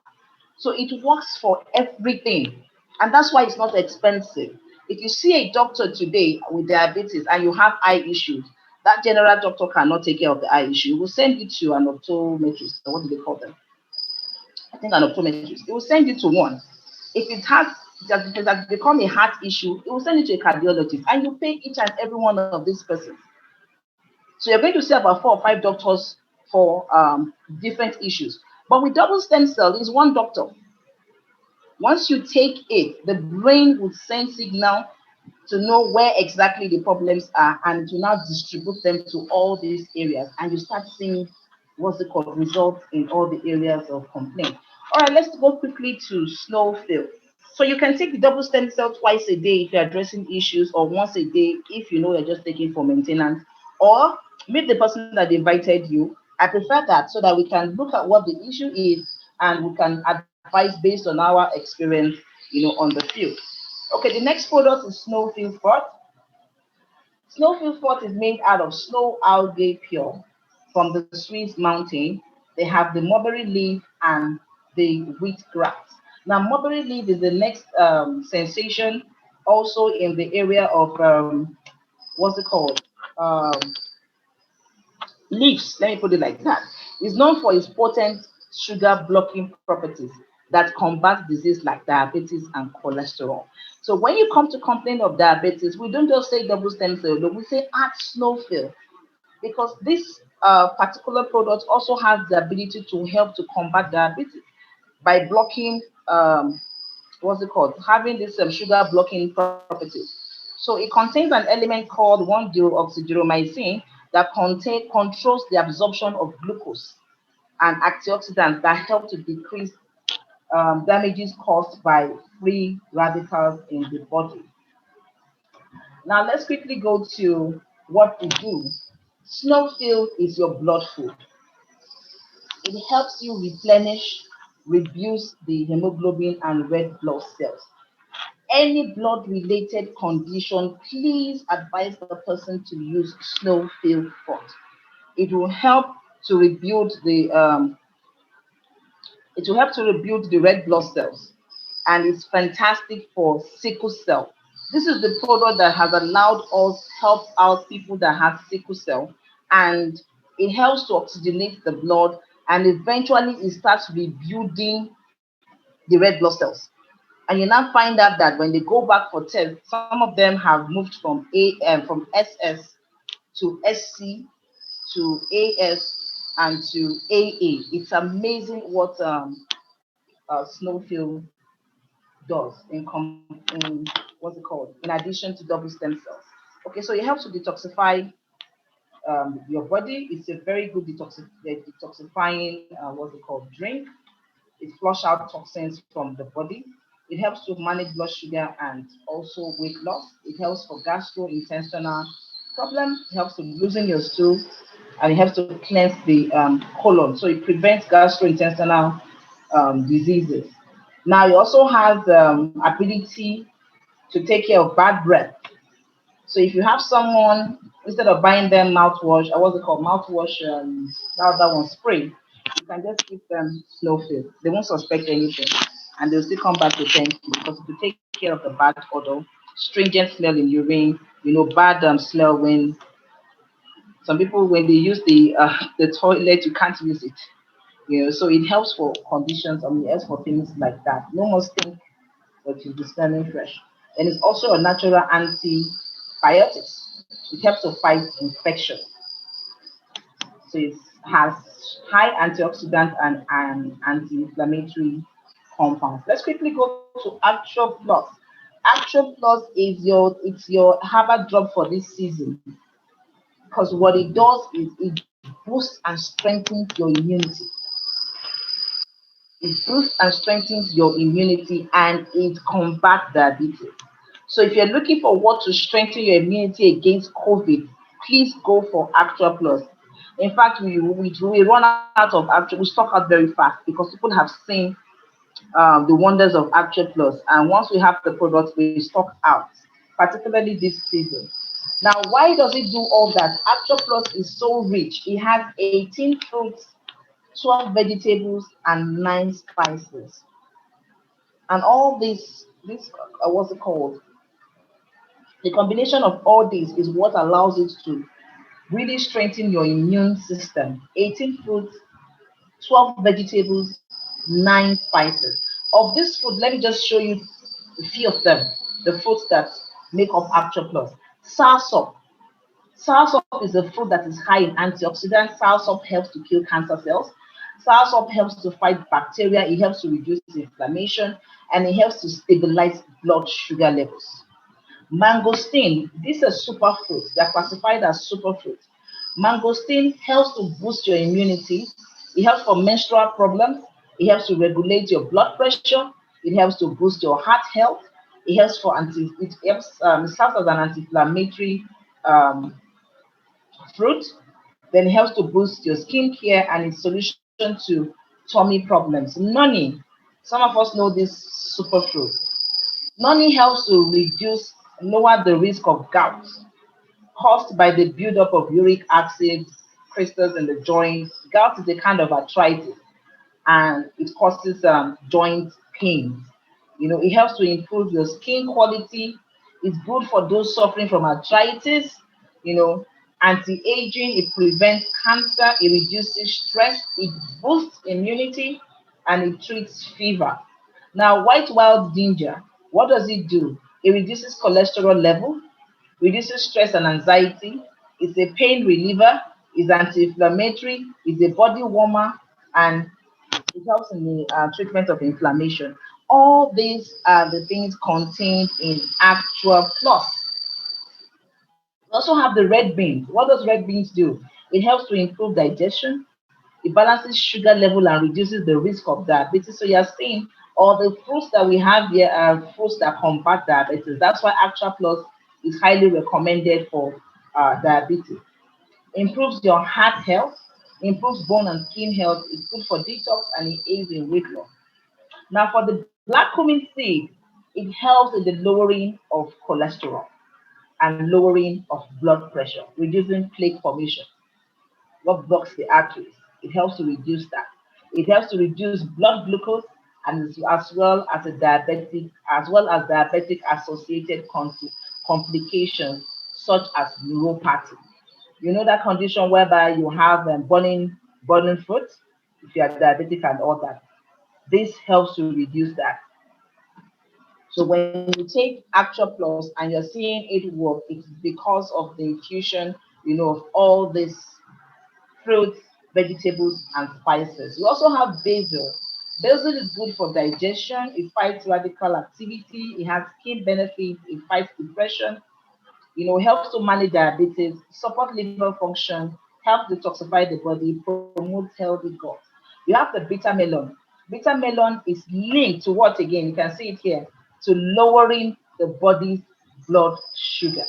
So it works for everything. And that's why it's not expensive. If you see a doctor today with diabetes and you have eye issues, that general doctor cannot take care of the eye issue. He will send you to an optometrist. Or what do they call them? I think an optometrist. It will send you to one. If it has become a heart issue, it will send you to a cardiologist, and you pay each and every one of these persons. So you're going to see about 4 or 5 doctors for different issues. But with double stem cell, it's one doctor. Once you take it, the brain will send signal to know where exactly the problems are, and to now distribute them to all these areas, and you start seeing what's it called results in all the areas of complaint. All right, let's go quickly to slow fill. So you can take the double stem cell twice a day if you're addressing issues, or once a day if you know you're just taking for maintenance, or meet the person that invited you. I prefer that so that we can look at what the issue is, and we can advise based on our experience, on the field. Okay, the next product is snowfield fort. Snowfield fort is made out of snow algae pure from the Swiss mountain. They have the mulberry leaf and the wheatgrass. Now, mulberry leaf is the next sensation, also in the area of what's it called? Um, Leaves, let me put it like that, is known for its potent sugar blocking properties that combat disease like diabetes and cholesterol. So when you come to complain of diabetes, we don't just say double stem cell, but we say add snowfield, because this particular product also has the ability to help to combat diabetes by blocking what's it called? Having this sugar blocking properties. So it contains an element called 1-deoxygeromycin that controls the absorption of glucose and antioxidants that help to decrease damages caused by free radicals in the body. Now let's quickly go to what to do. Snowfield is your blood food. It helps you replenish, reduce the hemoglobin and red blood cells. Any blood related condition, please advise the person to use snowfield fort. It will help to rebuild the red blood cells, and it's fantastic for sickle cell. This is the product that has allowed us help out people that have sickle cell, and it helps to oxygenate the blood, and eventually it starts rebuilding the red blood cells. And you now find out that when they go back for tests, some of them have moved from from SS to SC to AS and to AA. It's amazing what snowfield does in what's it called? In addition to double stem cells. Okay, so it helps to detoxify your body. It's a very good detoxifying what's it called, drink. It flushes out toxins from the body. It helps to manage blood sugar and also weight loss. It helps for gastrointestinal problems. It helps to loosen your stool, and it helps to cleanse the colon. So it prevents gastrointestinal diseases. Now it also has ability to take care of bad breath. So if you have someone, instead of buying them mouthwash, or what's it called, mouthwash, that one spray, you can just give them snowfield. They won't suspect anything, and they'll still come back to thank you, because it will take care of the bad odor, stringent smell in urine, bad smell when some people, when they use the toilet, you can't use it. So it helps for conditions. It helps for things like that. No more stink, but you'll be smelling fresh. And it's also a natural antioxidant. antibiotics. It helps to fight infection. So it has high antioxidant and anti-inflammatory compounds. Let's quickly go to Actual Plus. Actual Plus is your Harvard drug for this season because what it does is it boosts and strengthens your immunity. It boosts and strengthens your immunity and it combats diabetes. So if you're looking for what to strengthen your immunity against COVID, please go for Actual Plus. In fact, we run out of Actual, we stock out very fast because people have seen the wonders of Actual Plus. And once we have the products, we stock out, particularly this season. Now, why does it do all that? Actual Plus is so rich. It has 18 fruits, 12 vegetables, and 9 spices. And all this what's it called? The combination of all these is what allows it to really strengthen your immune system. 18 fruits, 12 vegetables, 9 spices. Of this food, let me just show you a few of them, the fruits that make up Actual Plus. Soursop. Soursop is a fruit that is high in antioxidants. Soursop helps to kill cancer cells. Soursop helps to fight bacteria. It helps to reduce inflammation and it helps to stabilize blood sugar levels. Mangosteen, this is a superfruit. They are classified as superfruit. Mangosteen helps to boost your immunity. It helps for menstrual problems. It helps to regulate your blood pressure. It helps to boost your heart health. It helps for it serves as an anti-inflammatory um, fruit. Then it helps to boost your skincare and its solution to tummy problems. Noni, some of us know this superfruit. Noni helps to lower the risk of gout caused by the buildup of uric acid crystals in the joint. Gout is a kind of arthritis and it causes joint pain. It helps to improve your skin quality. It's good for those suffering from arthritis. You know, Anti-aging. It prevents cancer. It reduces stress. It boosts immunity, and it treats fever. Now, white wild ginger. What does it do? It reduces cholesterol level, reduces stress and anxiety. It's a pain reliever. It's anti-inflammatory. It's a body warmer, and it helps in the treatment of inflammation. All these are the things contained in Actual Plus. We also have the red beans. What does red beans do? It helps to improve digestion. It balances sugar level and reduces the risk of diabetes. So you're seeing all the fruits that we have here are fruits that combat diabetes. That's why Actual Plus is highly recommended for diabetes. Improves your heart health, improves bone and skin health, it's good for detox, and it aids in weight loss. Now, for the black cumin seed, it helps in the lowering of cholesterol and lowering of blood pressure, reducing plaque formation, what blocks the arteries. It helps to reduce that. It helps to reduce blood glucose and as well as diabetic associated complications such as neuropathy. You know that condition whereby you have burning foot if you are diabetic and all that. This helps to reduce that. So when you take Actual Plus and you're seeing it work, it's because of the infusion, of all these fruits, vegetables, and spices. We also have basil. Basil is good for digestion. It fights radical activity. It has skin benefits. It fights depression. Helps to manage diabetes, support liver function, help detoxify the body, promote healthy gut. You have the bitter melon. Bitter melon is linked to what again? You can see it here, to lowering the body's blood sugar.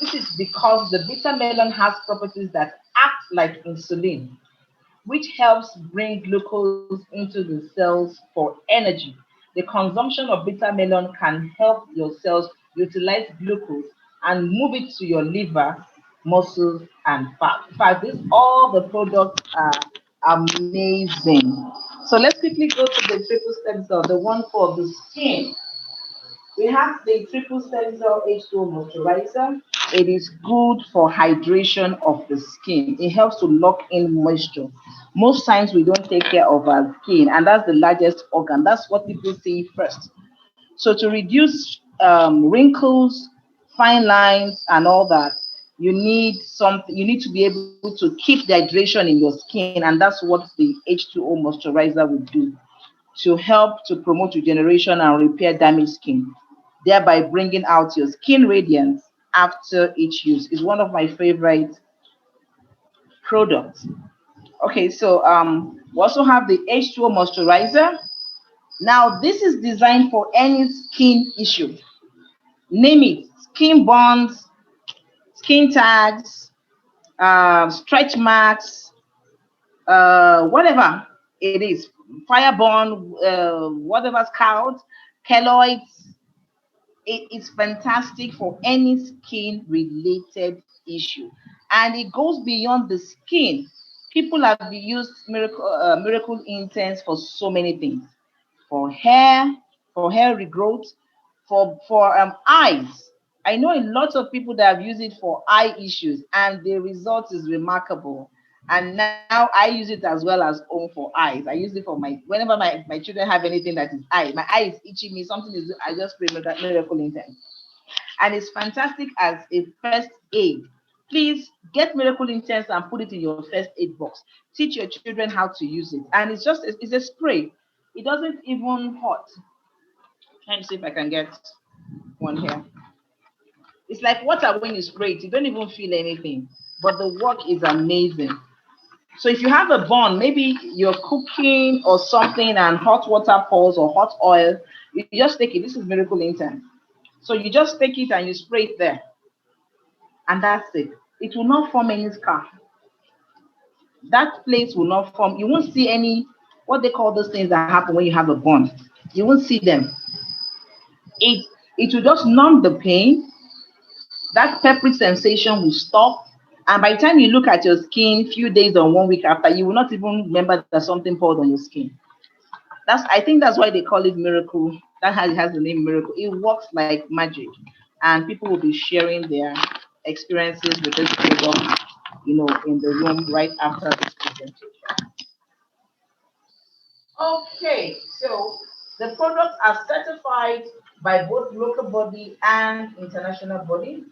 This is because the bitter melon has properties that act like insulin, which helps bring glucose into the cells for energy. The consumption of bitter melon can help your cells utilize glucose and move it to your liver, muscles, and fat. In fact, all the products are amazing. So let's quickly go to the triple stem cell, the one for the skin. We have the triple stem cell H2O moisturizer. It is good for hydration of the skin. It helps to lock in moisture. Most times we don't take care of our skin, and that's the largest organ. That's what people see first. So to reduce wrinkles, fine lines and all that, you need something. You need to be able to keep the hydration in your skin, and that's what the H2O moisturizer would do to help to promote regeneration and repair damaged skin, thereby bringing out your skin radiance after each use. Is one of my favorite products. Okay, so we also have the H2O moisturizer. Now, this is designed for any skin issue. Name it: skin burns, skin tags, stretch marks, whatever it is, fireborn, whatever, scalds, keloids. It is fantastic for any skin related issue, and it goes beyond the skin. People have used miracle intense for so many things: for hair regrowth, for eyes. I know a lot of people that have used it for eye issues, and the result is remarkable. And now I use it as well as home for eyes. I use it for my whenever my children have anything that is eye, my eye is itching me, something is, I just pray miracle intense. And it's fantastic as a first aid. Please get miracle intense and put it in your first aid box. Teach your children how to use it. And it's a spray. It doesn't even hurt. Trying to see if I can get one here. It's like water when you spray it. You don't even feel anything. But the work is amazing. So if you have a burn, maybe you're cooking or something and hot water pours or hot oil, you just take it. This is miracle intense. So you just take it and you spray it there. And that's it. It will not form any scar. That place will not form. You won't see any, what they call those things that happen when you have a burn. You won't see them. It it will just numb the pain. That peppery sensation will stop. And by the time you look at your skin, few days or 1 week after, you will not even remember that something poured on your skin. I think that's why they call it miracle. That has, it has the name miracle. It works like magic. And people will be sharing their experiences with this product, in the room right after this presentation. Okay, so the products are certified by both local body and international body.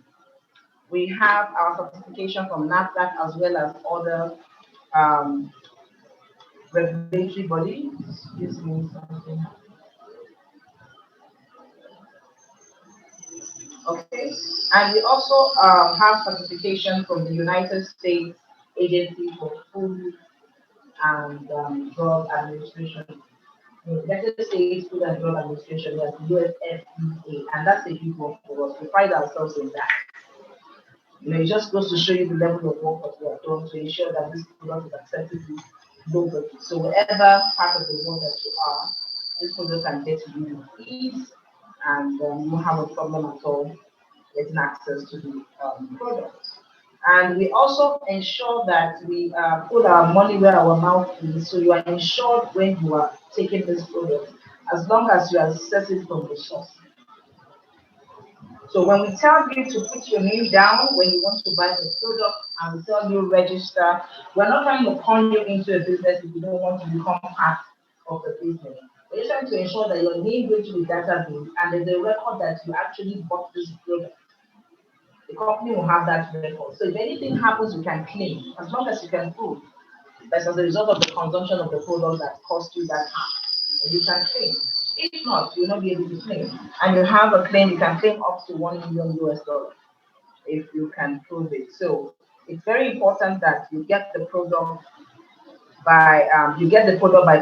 We have our certification from NAFDAC as well as other um, regulatory bodies. Excuse me, something. Okay, and we also have certification from the United States Agency for Food and Drug Administration. The United States Food and Drug Administration, that's USFDA, and that's a huge one for us. We pride ourselves in that. It just goes to show you the level of work that we are doing to ensure that this product is acceptable globally. So wherever part of the world that you are, this product can get to you with ease, and you won't have a problem at all getting access to the product. And we also ensure that we put our money where our mouth is. So you are insured when you are taking this product, as long as you access it from the source. So when we tell you to put your name down when you want to buy the product, and we tell you register, we're not trying to turn you into a business if you don't want to become part of the business. We're just trying to ensure that your name goes to the database and there's a record that you actually bought this product. The company will have that record. So if anything happens, you can claim, as long as you can prove that's as a result of the consumption of the product that cost you that harm. You can claim. If not, you'll not be able to claim. And you have a claim, you can claim up to $1 million US if you can prove it. So it's very important that you get the product by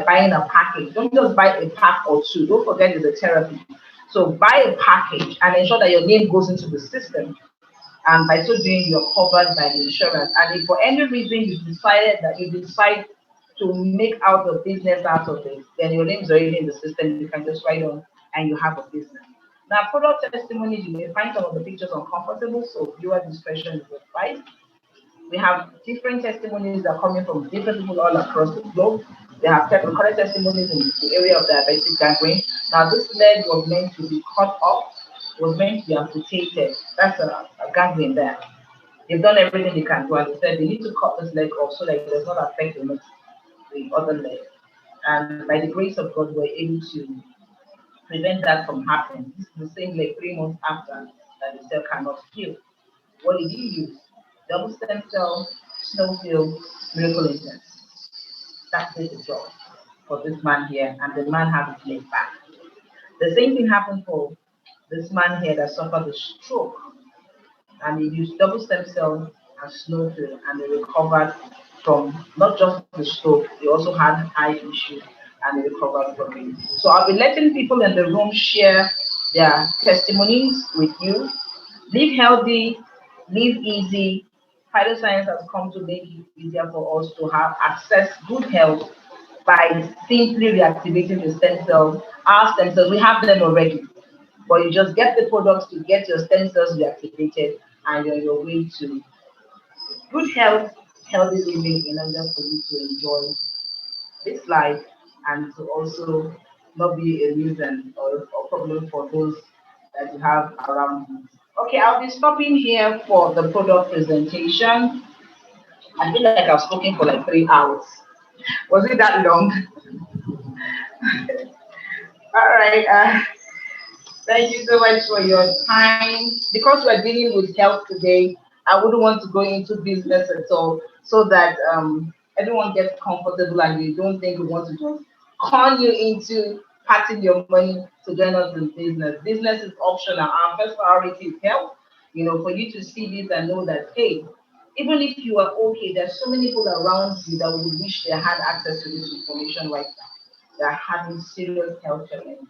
buying a package. Don't just buy a pack or two. Don't forget it's a therapy. So buy a package and ensure that your name goes into the system. And by so doing, you're covered by the insurance. And if for any reason you decide to make out a business out of it, then your name is already in the system. You can just write on and you have a business. Now, product testimonies, you may find some of the pictures uncomfortable, so viewer discretion is advised. We have different testimonies that are coming from different people all across the globe. They have recorded testimonies in the area of diabetic gangrene. Now, this leg was meant to be cut off, was meant to be amputated. That's a gangrene there. They've done everything they can do, and they said they need to cut this leg off so that it does not affect the other leg. And by the grace of God, we're able to prevent that from happening. This is the same leg 3 months after that the cell cannot heal. What did he use? Double stem cell, snowfield, miracle incense. That did the job for this man here, and the man had his leg back. The same thing happened for this man here that suffered a stroke, and he used double stem cell and snowfield, and he recovered from not just the stroke, he also had eye issues, and he recovered from it. So I'll be letting people in the room share their testimonies with you. Live healthy, live easy. Phytoscience has come to make it easier for us to have access good health by simply reactivating the stem cells. Our stem cells, we have them already, but you just get the products to get your stem cells reactivated, and you're on your way to good health, healthy living in order for you to enjoy this life and to also not be a nuisance or problem for those that you have around you. Okay, I'll be stopping here for the product presentation. I feel like I've spoken for like 3 hours. Was it that long? All right. Thank you so much for your time. Because we're dealing with health today, I wouldn't want to go into business at all, so that everyone gets comfortable and you don't think we want to just con you into parting your money to join us in business. Business is optional. Our first priority is health. For you to see this and know that, hey, even if you are okay, there's so many people around you that would wish they had access to this information right now. They're having serious health challenges.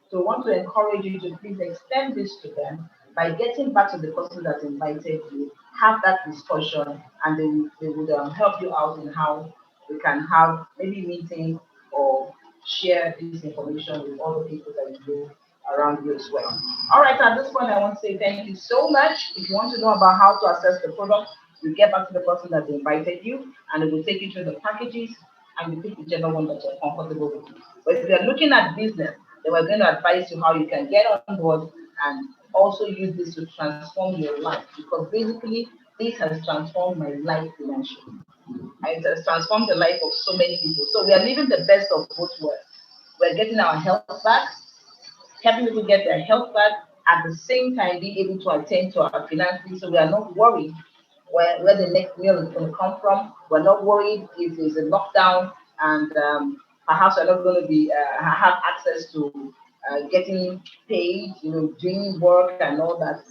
So I want to encourage you to please extend this to them by getting back to the person that invited you, have that discussion, and they would help you out in how we can have maybe meetings or share this information with all the people that you know around you as well. All right, at this point, I want to say thank you so much. If you want to know about how to access the product, you get back to the person that invited you, and it will take you through the packages, and you pick whichever one that you're comfortable with. But if you're looking at business, then we're going to advise you how you can get on board and also use this to transform your life, because basically this has transformed my life financially. And it has transformed the life of so many people. So we are living the best of both worlds. We're getting our health back, helping people get their health back, at the same time being able to attend to our finances, so we are not worried where the next meal is going to come from. We're not worried if there's a lockdown and perhaps we're not going to be have access to getting paid, doing work and all that.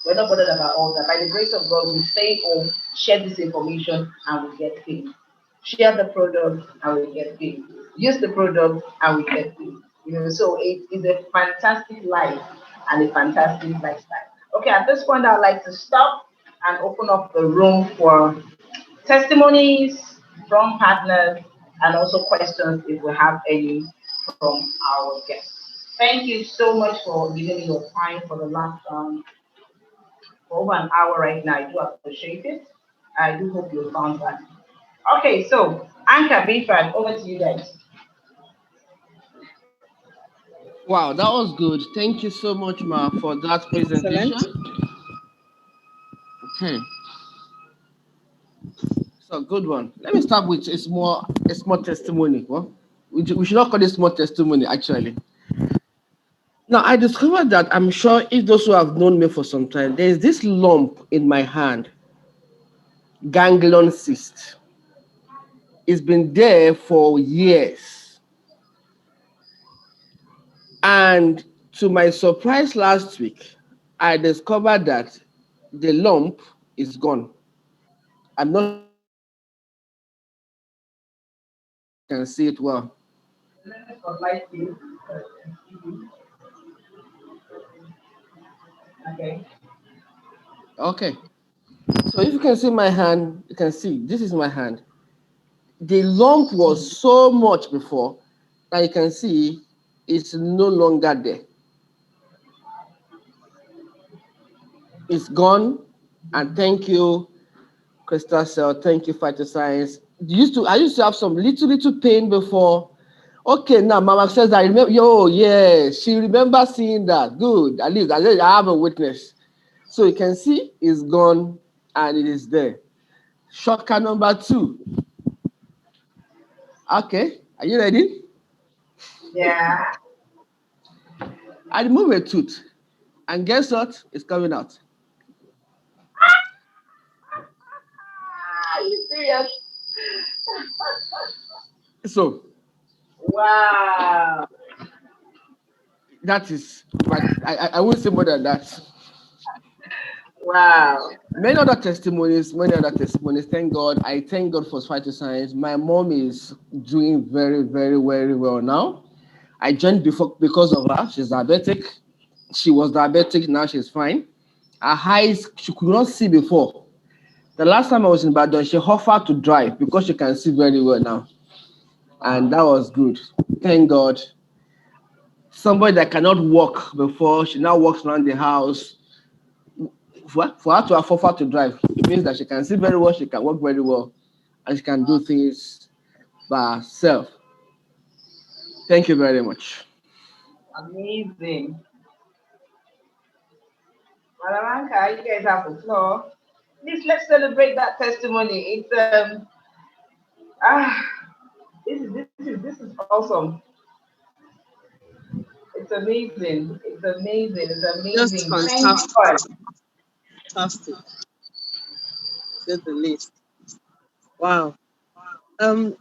We're not bothered about all that. By the grace of God, we stay home, share this information, and we get paid. Share the product, and we get paid. Use the product, and we get paid. So it is a fantastic life and a fantastic lifestyle. Okay, at this point, I'd like to stop and open up the room for testimonies from partners and also questions if we have any from our guests. Thank you so much for giving me your time for the last for over an hour right now. I do appreciate it. I do hope you found that. Okay, so Anka, Bifad, over to you guys. Wow, that was good. Thank you so much, Ma, for that presentation. Excellent. Okay, so good one. Let me start with a small testimony. Well, we should not call it small testimony, actually. Now, I discovered that I'm sure if those who have known me for some time, there's this lump in my hand, ganglion cyst. It's been there for years. And to my surprise last week, I discovered that the lump is gone. I'm not sure if you can see it well. Let me spotlight you. Okay. Okay. So if you can see my hand, you can see this is my hand. The lump was so much before that you can see it's no longer there. It's gone. And thank you, Crystal Cell. Thank you, Phytoscience. I used to have some little pain before. Okay, now Mama says I remember. Yo, yeah, she remembers seeing that. Good. At least I have a witness. So you can see it's gone and it is there. Shocker number 2. Okay, are you ready? Yeah. I remove a tooth. And guess what? It's coming out. Are you serious? So Wow. that is, but I won't say more than that. Wow. Many other testimonies. Thank God. I thank God for Phytoscience. My mom is doing very, very, very well now. I joined before because of her. She's diabetic. She was diabetic. Now she's fine. Her eyes she could not see before. The last time I was in Badon, she offered to drive because she can see very well now. And that was good. Thank God. Somebody that cannot walk before, she now walks around the house. For her to have offered to drive, it means that she can see very well, she can walk very well, and she can do things by herself. Thank you very much. Amazing. Malamanka, you guys have the floor. Please let's celebrate that testimony. It's ah this is awesome. It's amazing. It's amazing. It's Just amazing. Thank fantastic. God. Fantastic. Said the least. Wow. Mama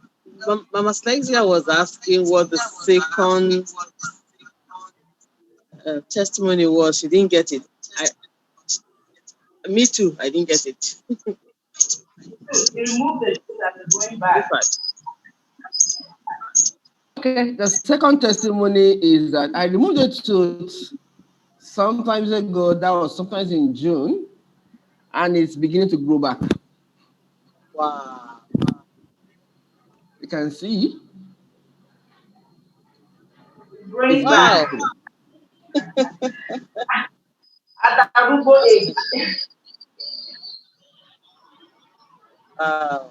Slexia was asking what the second testimony was. She didn't get it. Me too. I didn't get it. You remove the shoes and it's going In back. fact, Okay, the second testimony is that I removed the tooth sometimes ago, that was sometimes in June, and it's beginning to grow back. wow. You can see It's it's growing back Wow. beautiful. at the Arubo age. Wow.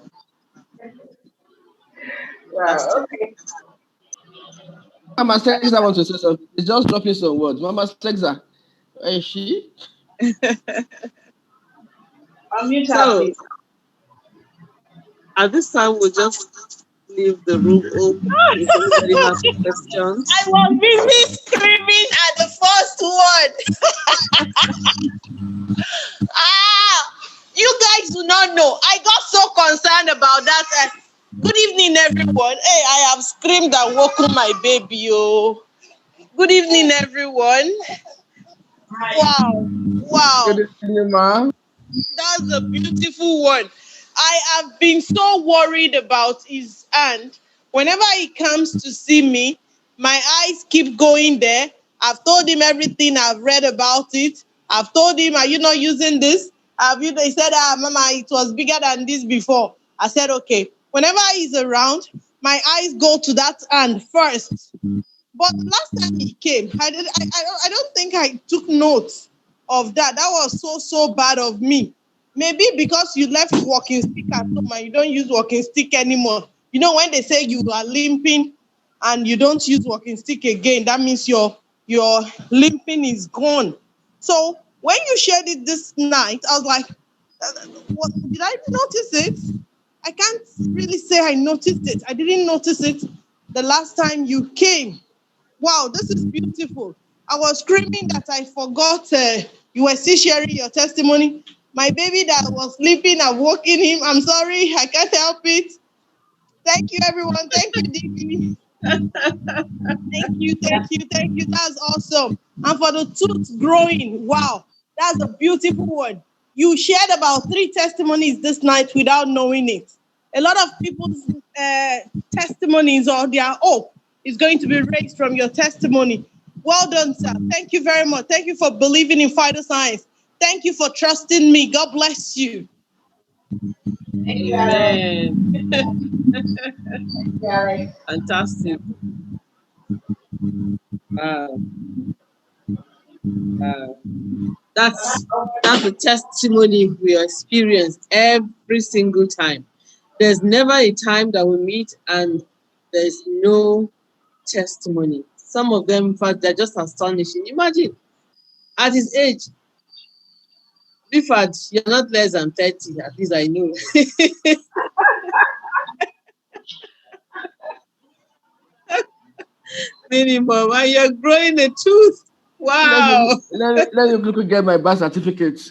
Wow. Fantastic. Okay. Mama Slexa wants to say something. It's just dropping some words. Mama Slexa, where is she? Unmute her, So please. at this time, we'll just leave the room open if anybody has questions. I was busy screaming at the first one. You guys do not know. I got so concerned about that. Good evening, everyone. Hey, I have screamed and woken my baby. Oh, good evening, everyone. Wow, wow. Good evening, ma. That's a beautiful one. I have been so worried about his hand. Whenever he comes to see me, my eyes keep going there. I've told him everything I've read about it. I've told him, are you not using this? Have you? He said, Mama, it was bigger than this before. I said, okay. Whenever he's around, my eyes go to that hand first. But the last time he came, I don't think I took notes of that. That was so bad of me. Maybe because you left walking stick at home and you don't use walking stick anymore. You know, when they say you are limping and you don't use walking stick again, that means your limping is gone. So when you shared it this night, I was like, what, did I notice it? I can't really say I noticed it. I didn't notice it the last time you came. Wow, this is beautiful. I was screaming that I forgot you were still sharing your testimony. My baby that was sleeping, I've woken him. I'm sorry, I can't help it. Thank you, everyone. Thank you, Didi. Thank you. That's awesome. And for the tooth growing, wow, that's a beautiful one. You shared about 3 testimonies this night without knowing it. A lot of people's testimonies or their hope is going to be raised from your testimony. Well done, sir. Thank you very much. Thank you for believing in Phytoscience. Thank you for trusting me. God bless you. Thank you, Alex. Amen. Thank you, Alex. Fantastic. Wow. Wow. That's a testimony we experience every single time. There's never a time that we meet and there's no testimony. Some of them, in fact, they're just astonishing. Imagine at his age, Bifad, you're not less than 30, at least I know. Minimum, and you're growing a tooth. Wow. Let me quickly get my birth certificate.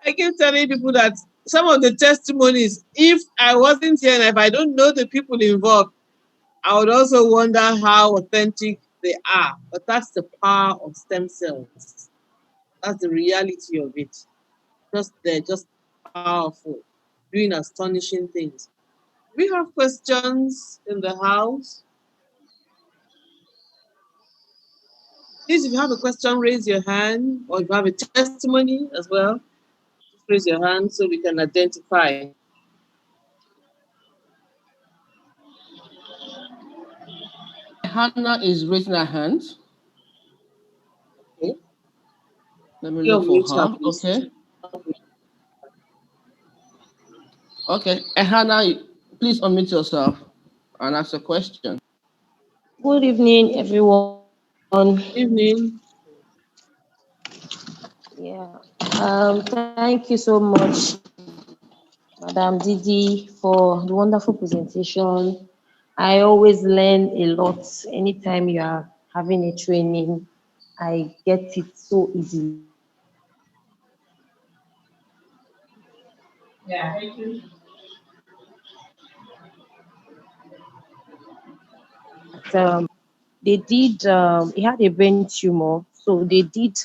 I keep telling people that some of the testimonies, if I wasn't here and if I don't know the people involved, I would also wonder how authentic they are. But that's the power of stem cells. That's the reality of it. They're just powerful, doing astonishing things. We have questions in the house. Please, if you have a question, raise your hand, or if you have a testimony as well, just raise your hand so we can identify. Hannah is raising her hand. Okay. Let me You look for unmute her, her. please. Okay. Hannah, please unmute yourself and ask a question. Good evening, everyone. Evening. Yeah. Thank you so much, Madam Didi, for the wonderful presentation. I always learn a lot anytime you are having a training. I get it so easily. Yeah, thank you. They did. He had a brain tumor, so they did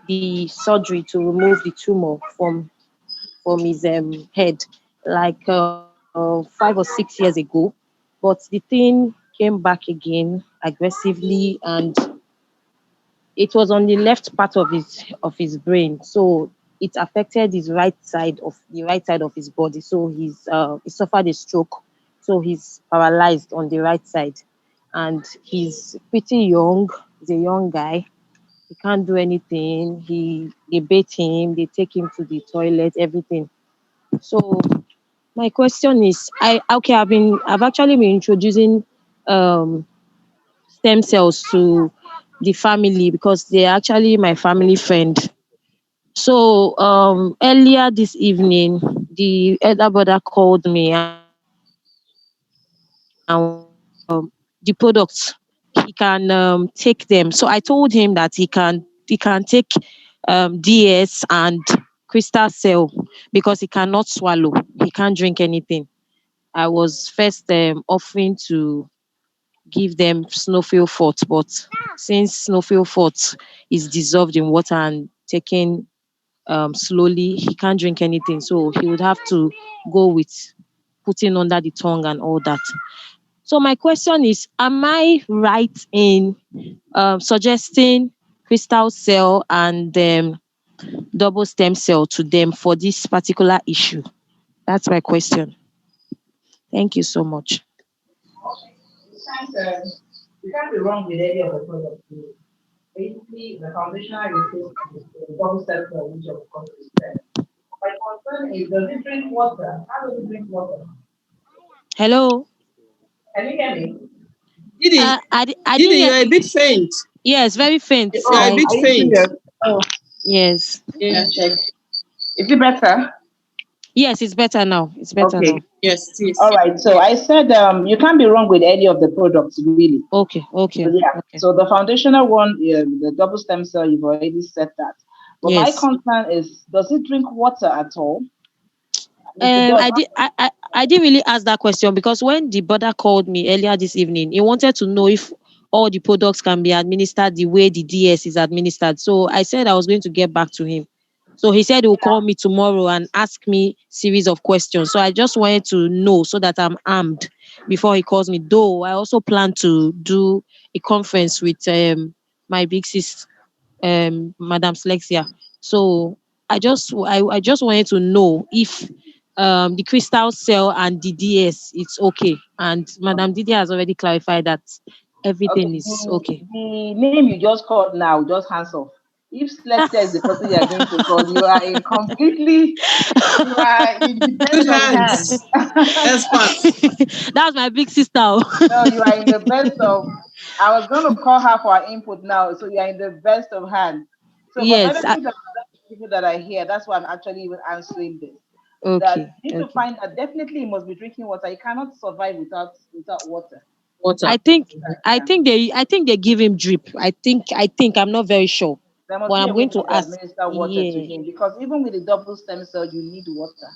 the surgery to remove the tumor from his head, like 5 or 6 years ago. But the thing came back again aggressively, and it was on the left part of his brain. So it affected the right side of his body. So he suffered a stroke. So he's paralyzed on the right side, and he's pretty young. He's a young guy. He can't do anything. They bathe him, they take him to the toilet, everything. So my question is, I've actually been introducing um stem cells to the family because they're actually my family friend. So earlier this evening, the elder brother called me and the products he can take them. So I told him that he can take DS and crystal cell because he cannot swallow. He can't drink anything. I was first offering to give them snowfield fort, but since snowfield fort is dissolved in water and taken slowly, he can't drink anything. So he would have to go with putting under the tongue and all that. So my question is, am I right in suggesting crystal cell and double stem cell to them for this particular issue? That's my question. Thank you so much. You can't be wrong with any of the products. Basically, the foundational research is the double step which of course is there. My concern is, does it drink water? How does it drink water? Hello. Can you hear me? Didi, I didn't Didi, hear. you're a bit faint. Yes, very faint. You're a bit Are you faint. serious? Oh, Yes. Yeah. let me check. Is it better? Yes, it's better now. It's better Okay. now. Yes, All yes. right. So I said you can't be wrong with any of the products, really. Okay, So okay, yeah. okay. So the foundational one, the double stem cell, you've already said that. But my Yes. concern is, does it drink water at all? If it does, I did. I didn't really ask that question because when the brother called me earlier this evening, he wanted to know if all the products can be administered the way the DS is administered. So I said I was going to get back to him. So he said he will call me tomorrow and ask me series of questions. So I just wanted to know so that I'm armed before he calls me. Though I also plan to do a conference with my big sis, Madam Slexia. So I just wanted to know if the crystal cell and the DS it's okay. And Madam Didi has already clarified that okay. everything is okay. The name you just called now, just hands off. If Slexia is the person you are going to call, you are in the Good best of hands. hands. Experts. That's my big sister. No, you are in the best of. I was going to call her for her input now, so you are in the best of hands. So for Yes. benefit of people that are here, that's why I'm actually even answering this. That Okay. you need to Okay. find that definitely he must be drinking water. He cannot survive without water. Water. I think I Yeah. think they I think they give him drip. I think I'm not very sure, There must but be I'm a way going they to will ask. administer water to Yeah. him because even with the double stem cell, you need water.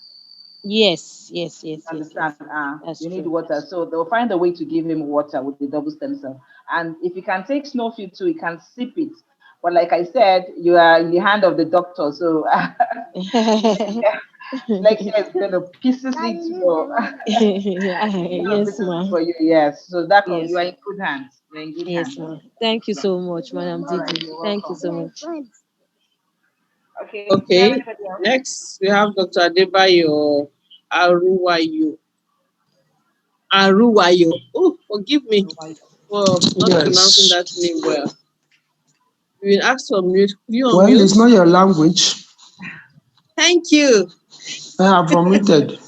Yes. Yes. You Yes. Yes. understand? Yes. That's You need true. water. So they'll find a way to give him water with the double stem cell. And if you can take snowfield too, you can sip it. But like I said, you are in the hand of the doctor. So next year is going to pieces it. So it's going to Yes, pieces it ma'am. for you. Yes. So that you Yes, are ma'am. in good hands. You're in good Yes, hands. ma'am. Thank you Yeah. so much, Madam All right. Didi. You're Thank you welcome. so much. Okay. Do you have Okay. anybody else? Next, we have Dr. Adebayo Aruwayo. Aruwayo. Oh, forgive me for not pronouncing Yes. that name well. You will ask for mute. Could you Well, it's unmute? not your language. Thank you. I have vomited.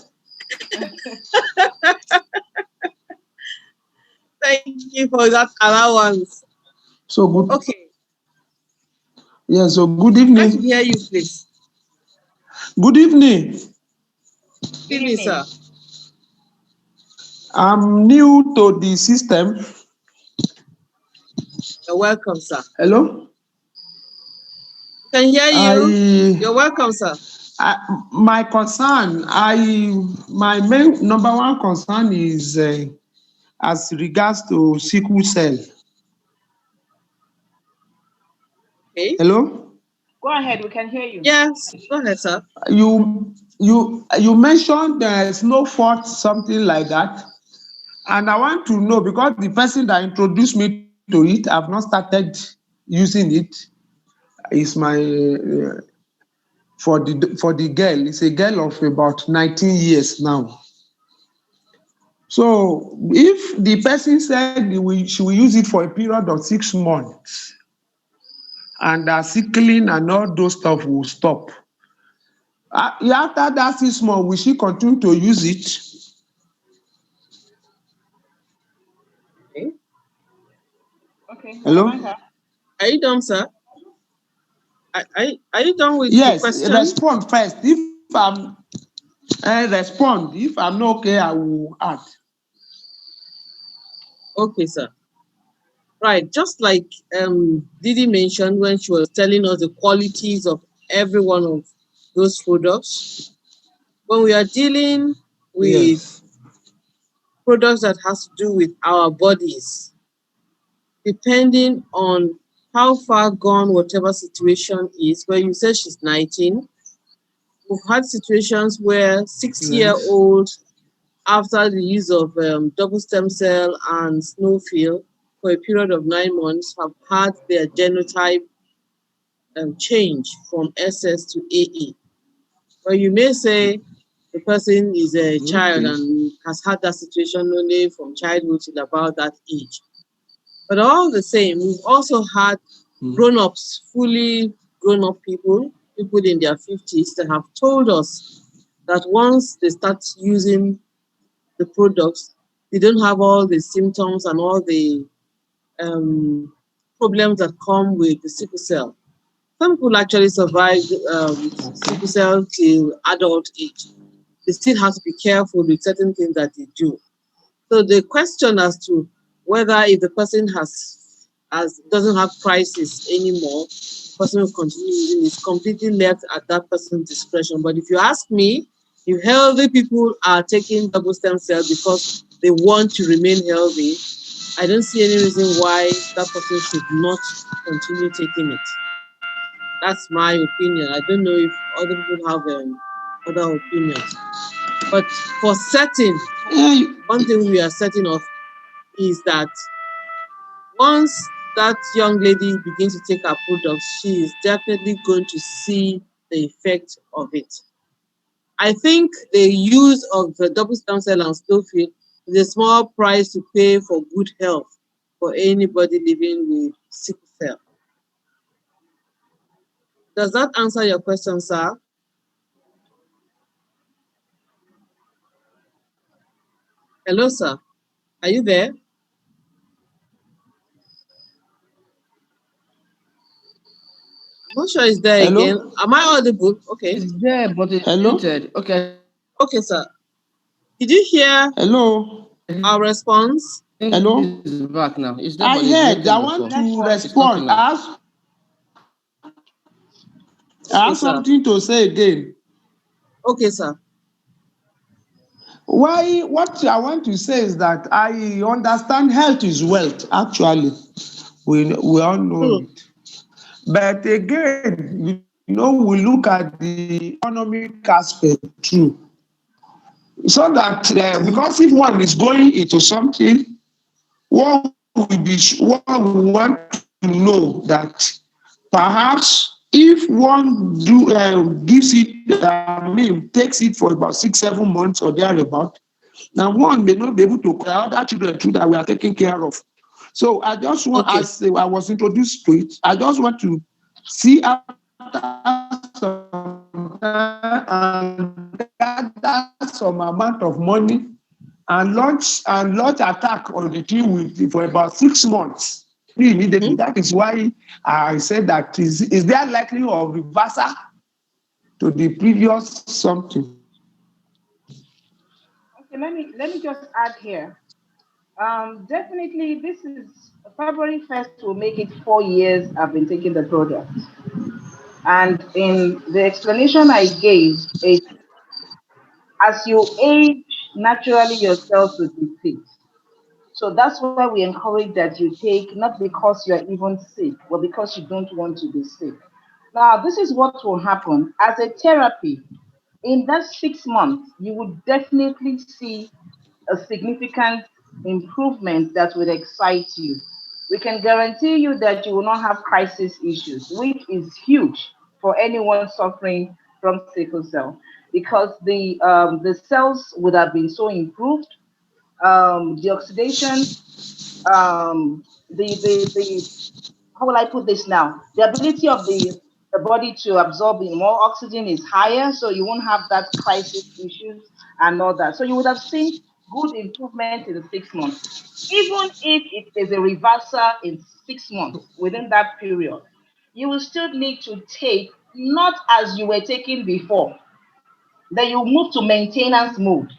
Thank you for that allowance. So good. Okay. Yeah, so good Try to evening. hear you, please. Good evening. Good Good evening, sir. evening. I'm new to the system. You're welcome, sir. Hello? Can hear you. I, You're welcome, sir. I my concern, my main number one concern is as regards to sickle cell. Okay. Hello? Go ahead. We can hear you. Yes. Go ahead, sir. You mentioned snow fort, something like that. And I want to know because the person that introduced me to it, I've not started using it. Is my for the girl. It's a girl of about 19 years now. So if the person said she will use it for a period of 6 months, and sickling and all those stuff will stop. After that 6 months, will she continue to use it? Okay. Okay. Madam Hello? Anka. Are you done, sir? Are you done with the Yes, question? respond first. If I'm respond. If I'm not okay, I will add. Okay, sir. Right. Just like Didi mentioned when she was telling us the qualities of every one of those products, when we are dealing with Yes. products that has to do with our bodies, depending on how far gone whatever situation is, where you said she's 19, we've had situations where 6 year Yes. old after the use of double stem cell and snowfield for a period of 9 months have had their genotype change from SS to AA. Well, you may say the person is a child Okay. and has had that situation only from childhood till about that age. But all the same, we've also had Mm. grown-ups, fully grown-up people, people in their 50s that have told us that once they start using the products, they don't have all the symptoms and all the um, problems that come with the sickle cell. Some people actually survive with sickle cell till adult age. They still have to be careful with certain things that they do. So the question as to whether if the person has doesn't have crisis anymore, the person will continue using is completely left at that person's discretion. But if you ask me, if healthy people are taking double stem cell because they want to remain healthy, I don't see any reason why that person should not continue taking it. That's my opinion. I don't know if other people have other opinions. But for certain, Eh, one thing we are certain of is that once that young lady begins to take her products, she is definitely going to see the effect of it. I think the use of the double stem cell and snowfield is a small price to pay for good health for anybody living with sickle cell. Does that answer your question, sir? Hello, sir. Are you there? I'm not sure it's there again. hello? Am I audible? Okay. It's there, but it's Hello? muted. Okay, Okay, sir. Did you hear Hello. our response? Hello. It's back now. It's there, I but it's heard. muted I before. want to It's talking respond. now. I Okay, have sir. something to say again. Okay, sir. Why? What I want to say is that I understand health is wealth. Actually, we all know True. it. But again, we look at the economic aspect too. So that because if one is going into something, what we want to know that perhaps if one gives it, takes it for about 6-7 months or thereabout, now one may not be able to acquire other children too that we are taking care of. So I just want, Okay. as I was introduced to it, I just want to see after some time and gather some amount of money and launch attack on the team for about 6 months immediately. That is why I said that is there likely of reversal to the previous something. Okay, let me just add here. Definitely, this is February 1st will make it 4 years I've been taking the product. And in the explanation I gave, it as you age, naturally your cells will deplete. So that's why we encourage that you take, not because you're even sick, but because you don't want to be sick. Now, this is what will happen as a therapy. In that 6 months, you would definitely see a significant improvement that would excite you. We can guarantee you that you will not have crisis issues, which is huge for anyone suffering from sickle cell, because the cells would have been so improved, the oxidation, the how will I put this now? The ability of the body to absorb more oxygen is higher, so you won't have that crisis issues and all that. So you would have seen good improvement in the 6 months. Even if it is a reversal in 6 months within that period, you will still need to take not as you were taking before. Then you move to maintenance mode.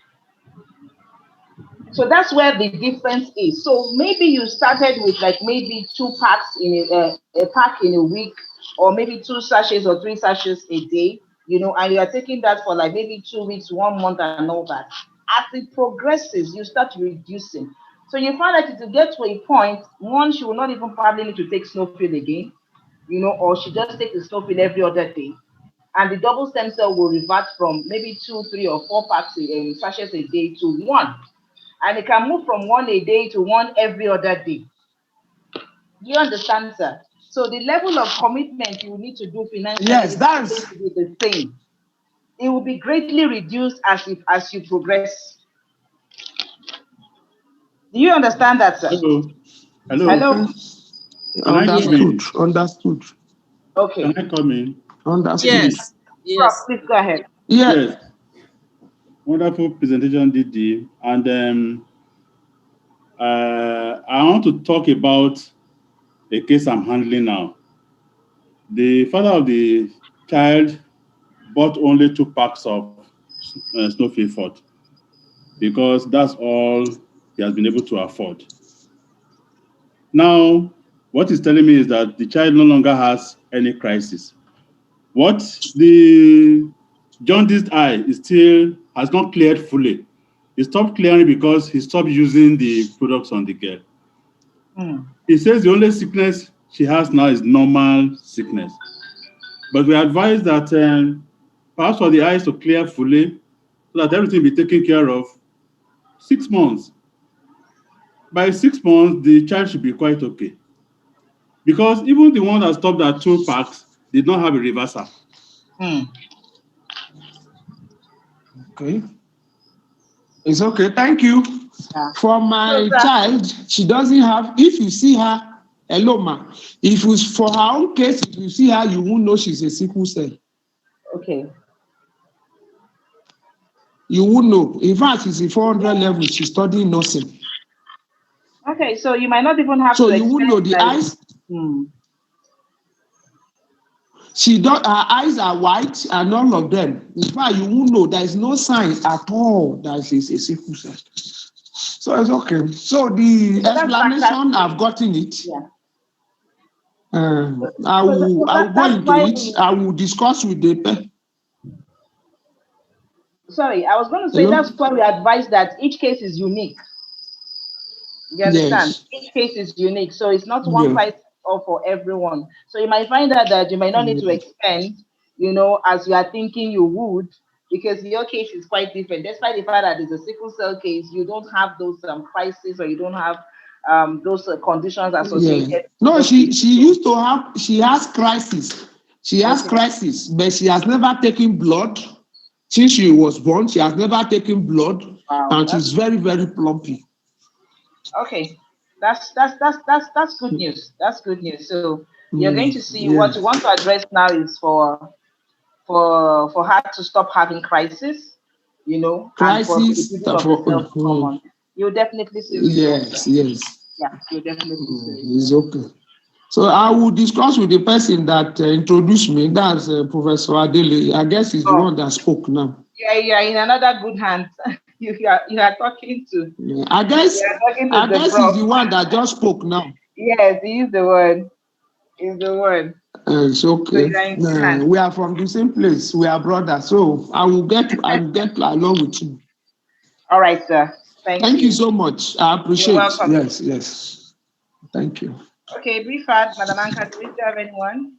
So that's where the difference is. So maybe you started with like maybe 2 packs a pack in a week, or maybe 2 sachets or 3 sachets a day, and you are taking that for like maybe 2 weeks, 1 month, and all that. As it progresses, you start reducing. So you find that it will get to a point, one, she will not even probably need to take snowfield again, or she just takes the snowfield every other day. And the double stem cell will revert from maybe 2, 3, or 4 packs, sachets a day to one, and it can move from one a day to one every other day. You understand, sir? So the level of commitment you will need to do financially Yes, is not going that's to be the same. It will be greatly reduced as you progress. Do you understand that, sir? Hello. Hello. Hello? okay. Can I come Yes. Understood. in? Understood. Can Okay. I come in? Understood. Yes. Prof, Yes. please go ahead. Yeah. Yes. Wonderful presentation, Didi. And I want to talk about a case I'm handling now. The father of the child bought only 2 packs of snowflake fort because that's all he has been able to afford. Now, what he's telling me is that the child no longer has any crisis. What the jaundiced eye is still has not cleared fully. He stopped clearing because he stopped using the products on the girl. Mm. He says the only sickness she has now is normal sickness. But we advise that perhaps for the eyes to clear fully, so that everything be taken care of, 6 months. By 6 months, the child should be quite okay. Because even the one that stopped at 2 packs did not have a reversal. Mm. Okay. It's okay. Thank you. Yeah. For So, my sir, child, she doesn't have, if you see her, hello, ma. If it's for her own case, if you see her, you won't know she's a sickle cell. okay. You won't know. In fact, she's in 400 level. She's studying nursing. Okay, so you might not even have So to you won't explain know the like, eyes. hmm. Her eyes are white and all of them. In fact, you won't know there is no sign at all that she's a sickle cell. So it's okay. So the So that's explanation, fantastic. I've gotten it. Yeah. I will go That's into why it. we. I will discuss with the Sorry, I was going to say hello. that's why we advise that each case is unique. You understand? Yes. Each case is unique, so it's not one Yeah. size fits all for everyone. So you might find out that you might not need to expend, as you are thinking you would, because your case is quite different. Despite the fact that it's a sickle cell case, you don't have those crises, or you don't have those conditions Yeah. associated with No, those she issues. used to have. She has crisis. She has Okay. crisis, but she has never taken blood since she was born. She has never taken blood, Wow, and she's very, very plumpy. okay. That's good news. That's good news. So you're going to see Yeah. what you want to address now is for her to stop having crisis, and for the Crisis building of the for. cells to come on. You'll definitely see results. Yes, yes. Yeah, you'll definitely see It's results. okay. So I will discuss with the person that introduced me. That's Professor Adele. I guess he's the Oh, one that spoke now. yeah, you are in another good hands. You are talking to Yeah. you are talking to I the guess he's prof. the one that just spoke now. Yes, he is the one. He's the one. It's So okay. you are in good hands. We are from the same place. We are brothers. So I will get along with you. All right, sir. Thank Thank you you. so much. I You're appreciate. welcome. Yes, yes. Thank you. Okay, brief ad, Madam Anka, do we still have anyone?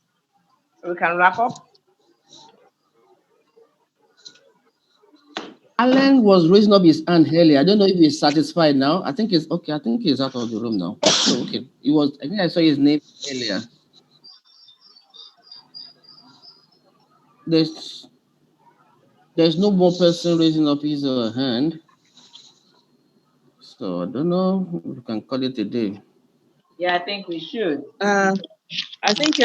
So we can wrap up. Alan was raising up his hand earlier. I don't know if he's satisfied now. I think he's okay. I think he's out of the room now. So okay, he was. I think I saw his name earlier. There's there's no more person raising up his hand. So I don't know if we can call it a day. Yeah, I think we should. I think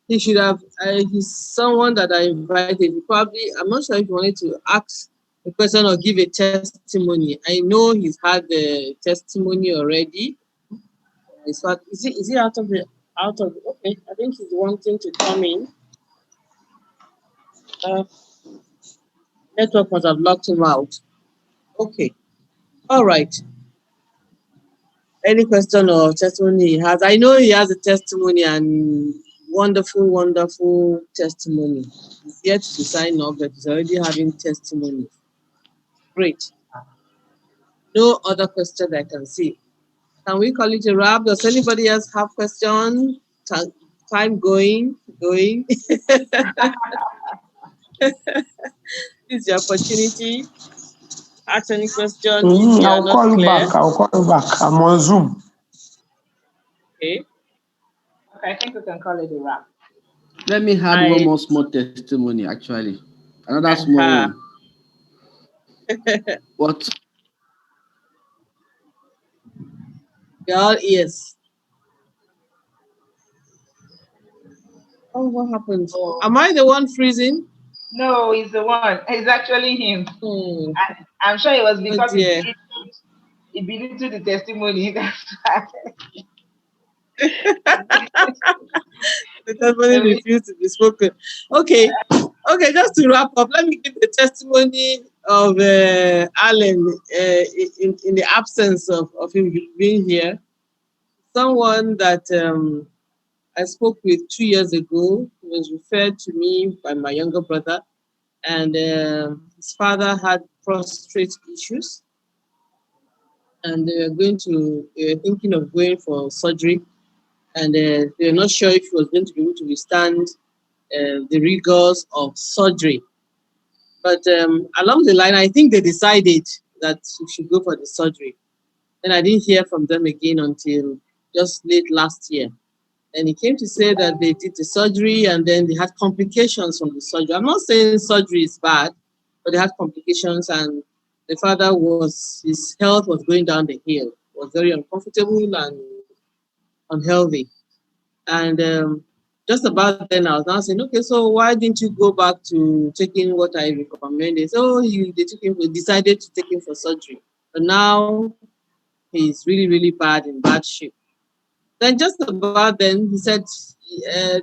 he should have. He's someone that I invited. He probably. I'm not sure if he wanted to ask a question or give a testimony. I know he's had the testimony already. Is he out of? Okay, I think he's wanting to come in. Uh, Network must have locked him out. Okay, all right. Any question or testimony he has? I know he has a testimony and wonderful, wonderful testimony. He's yet to sign up, but he's already having testimony. Great. No other question I can see. Can we call it a wrap? Does anybody else have questions? Time going. This is your opportunity. Ask any question if you are I'll not call you clear. back. I'll call you back. I'm on Zoom. Okay. Okay, I think we can call it a wrap. Let me add one more small testimony. Actually, another small one. What? You're all ears. Oh, what happened? Am I the one freezing? No, he's the one. It's actually him. I'm sure it was because he belittled the testimony. That's why. The testimony refused to be spoken. Okay, just to wrap up, let me give the testimony of Alan in the absence of him being here. Someone that I spoke with 2 years ago was referred to me by my younger brother, and his father had prostate issues, and they were thinking of going for surgery, and they were not sure if he was going to be able to withstand the rigors of surgery. But along the line, I think they decided that he should go for the surgery. And I didn't hear from them again until just late last year. And he came to say that they did the surgery and then they had complications from the surgery. I'm not saying surgery is bad, but they had complications, and the father his health was going down the hill, was very uncomfortable and unhealthy. And just about then, I was now saying, okay, so why didn't you go back to taking what I recommended? So they decided to take him for surgery. But now he's really, really bad, in bad shape. Then just about then, he said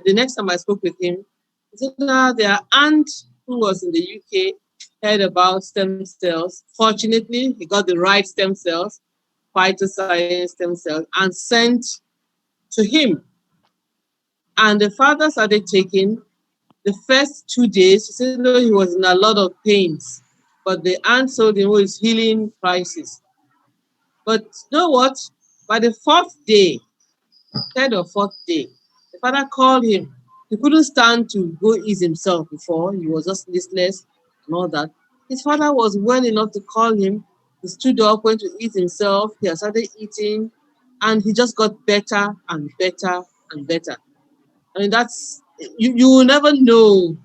the next time I spoke with him, he said their aunt who was in the UK heard about stem cells. Fortunately, he got the right stem cells, Phytoscience stem cells, and sent to him. And the father started taking. The first 2 days, he said, no, he was in a lot of pains. But the aunt told him, oh, it's healing crisis. But you know what? By the fourth day, third or fourth day, the father called him. He couldn't stand to go ease himself before. He was just listless and all that. His father was well enough to call him. He stood up, went to eat himself. He had started eating, and he just got better and better and better. I mean, you will never know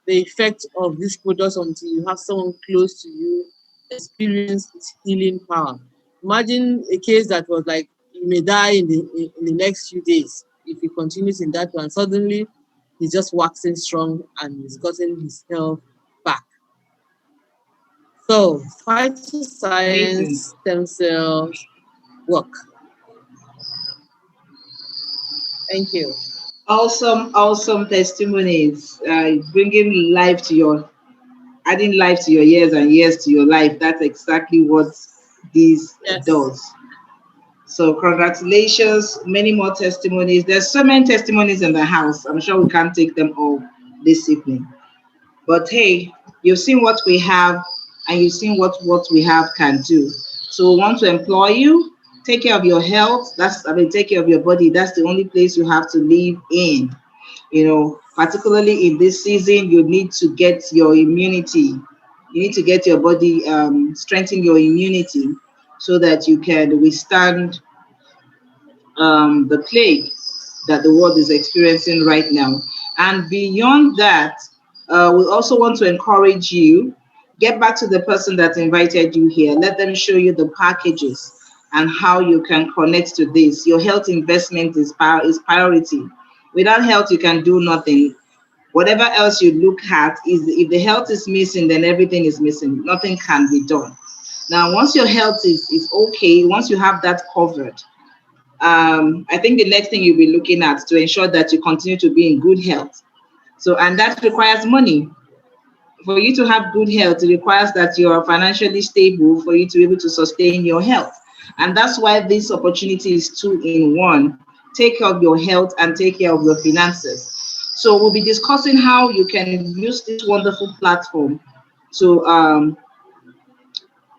the effect of these products until you have someone close to you experience its healing power. Imagine a case that was like you may die in the next few days if he continues in that one. Suddenly, he's just waxing strong and he's gotten his health back. So, phytoscience Amazing. stem cells work. Thank you. Awesome, awesome testimonies. Bringing life to your, adding life to your years and years to your life. That's exactly what this Yes. does. So congratulations, many more testimonies. There's so many testimonies in the house. I'm sure we can't take them all this evening. But hey, you've seen what we have and you've seen what we have can do. So we want to employ you. Take care of your health. Take care of your body. That's the only place you have to live in. Particularly in this season, you need to get your immunity. You need to get your body, strengthen your immunity so that you can withstand the plague that the world is experiencing right now. And beyond that, we also want to encourage you, get back to the person that invited you here. Let them show you the packages and how you can connect to this. Your health investment is priority. Without health, you can do nothing. Whatever else you look at, is if the health is missing, then everything is missing. Nothing can be done. Now, once your health is okay, once you have that covered, I think the next thing you'll be looking at to ensure that you continue to be in good health. So, and that requires money. For you to have good health, it requires that you are financially stable for you to be able to sustain your health. And that's why this opportunity is two in one. Take care of your health and take care of your finances. So we'll be discussing how you can use this wonderful platform to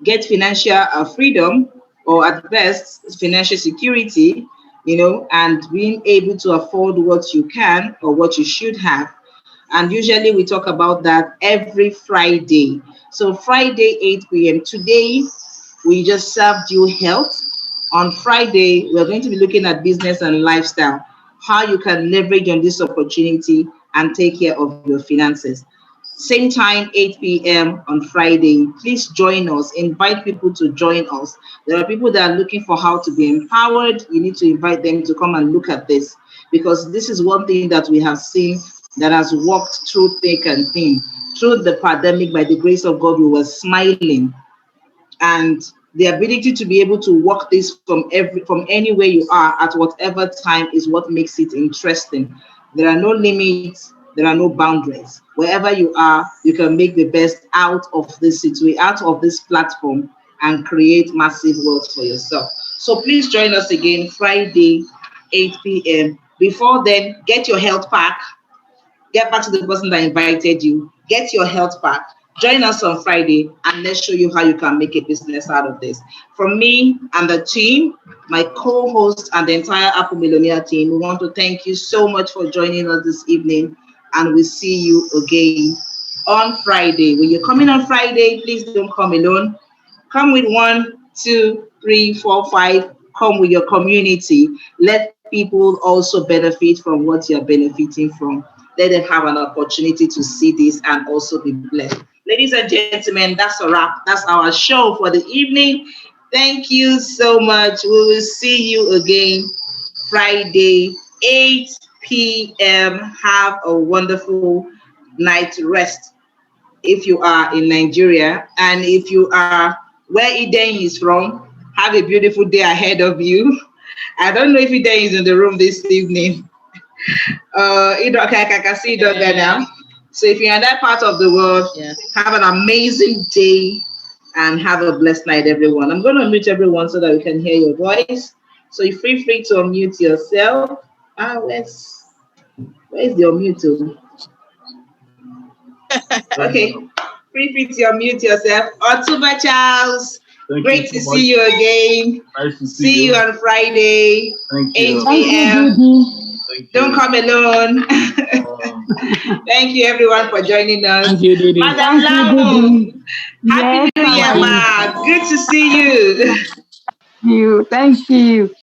get financial freedom, or at best financial security, and being able to afford what you can or what you should have. And usually we talk about that every Friday. So Friday 8 p.m. today, we just served you health. On Friday, we're going to be looking at business and lifestyle, how you can leverage on this opportunity and take care of your finances. Same time, 8 p.m. on Friday. Please join us. Invite people to join us. There are people that are looking for how to be empowered. You need to invite them to come and look at this, because this is one thing that we have seen that has walked through thick and thin. Through the pandemic, by the grace of God, we were smiling. And the ability to be able to work this from anywhere you are at whatever time is what makes it interesting. There are no limits, there are no boundaries. Wherever you are, you can make the best out of this situation, out of this platform, and create massive wealth for yourself. So please join us again Friday 8 p.m. Before then, get your health pack. Get back to the person that invited you. Get your health back. Join us on Friday and let's show you how you can make a business out of this. From me and the team, my co-host and the entire Apple Millionaire team, we want to thank you so much for joining us this evening, and we'll see you again on Friday. When you're coming on Friday, please don't come alone. Come with 1, 2, 3, 4, 5. Come with your community. Let people also benefit from what you're benefiting from. Let them have an opportunity to see this and also be blessed. Ladies and gentlemen, that's a wrap. That's our show for the evening. Thank you so much. We will see you again Friday, 8 p.m. Have a wonderful night rest if you are in Nigeria. And if you are where Eden is from, have a beautiful day ahead of you. I don't know if Eden is in the room this evening. Okay, I can see it there now. So if you're in that part of the world, have an amazing day and have a blessed night, everyone. I'm going to unmute everyone so that we can hear your voice. So you feel free to unmute yourself. Where's the unmute? Okay, feel free to unmute yourself. Otuba Charles, great to see you again. Nice to See you on Friday, Thank 8 you. p.m. Thank Don't you. come alone. Thank you, everyone, for joining us. Thank you, Didi. Madam Lao, Happy Yes, New Year, Mama. ma. Good to see you. Thank you.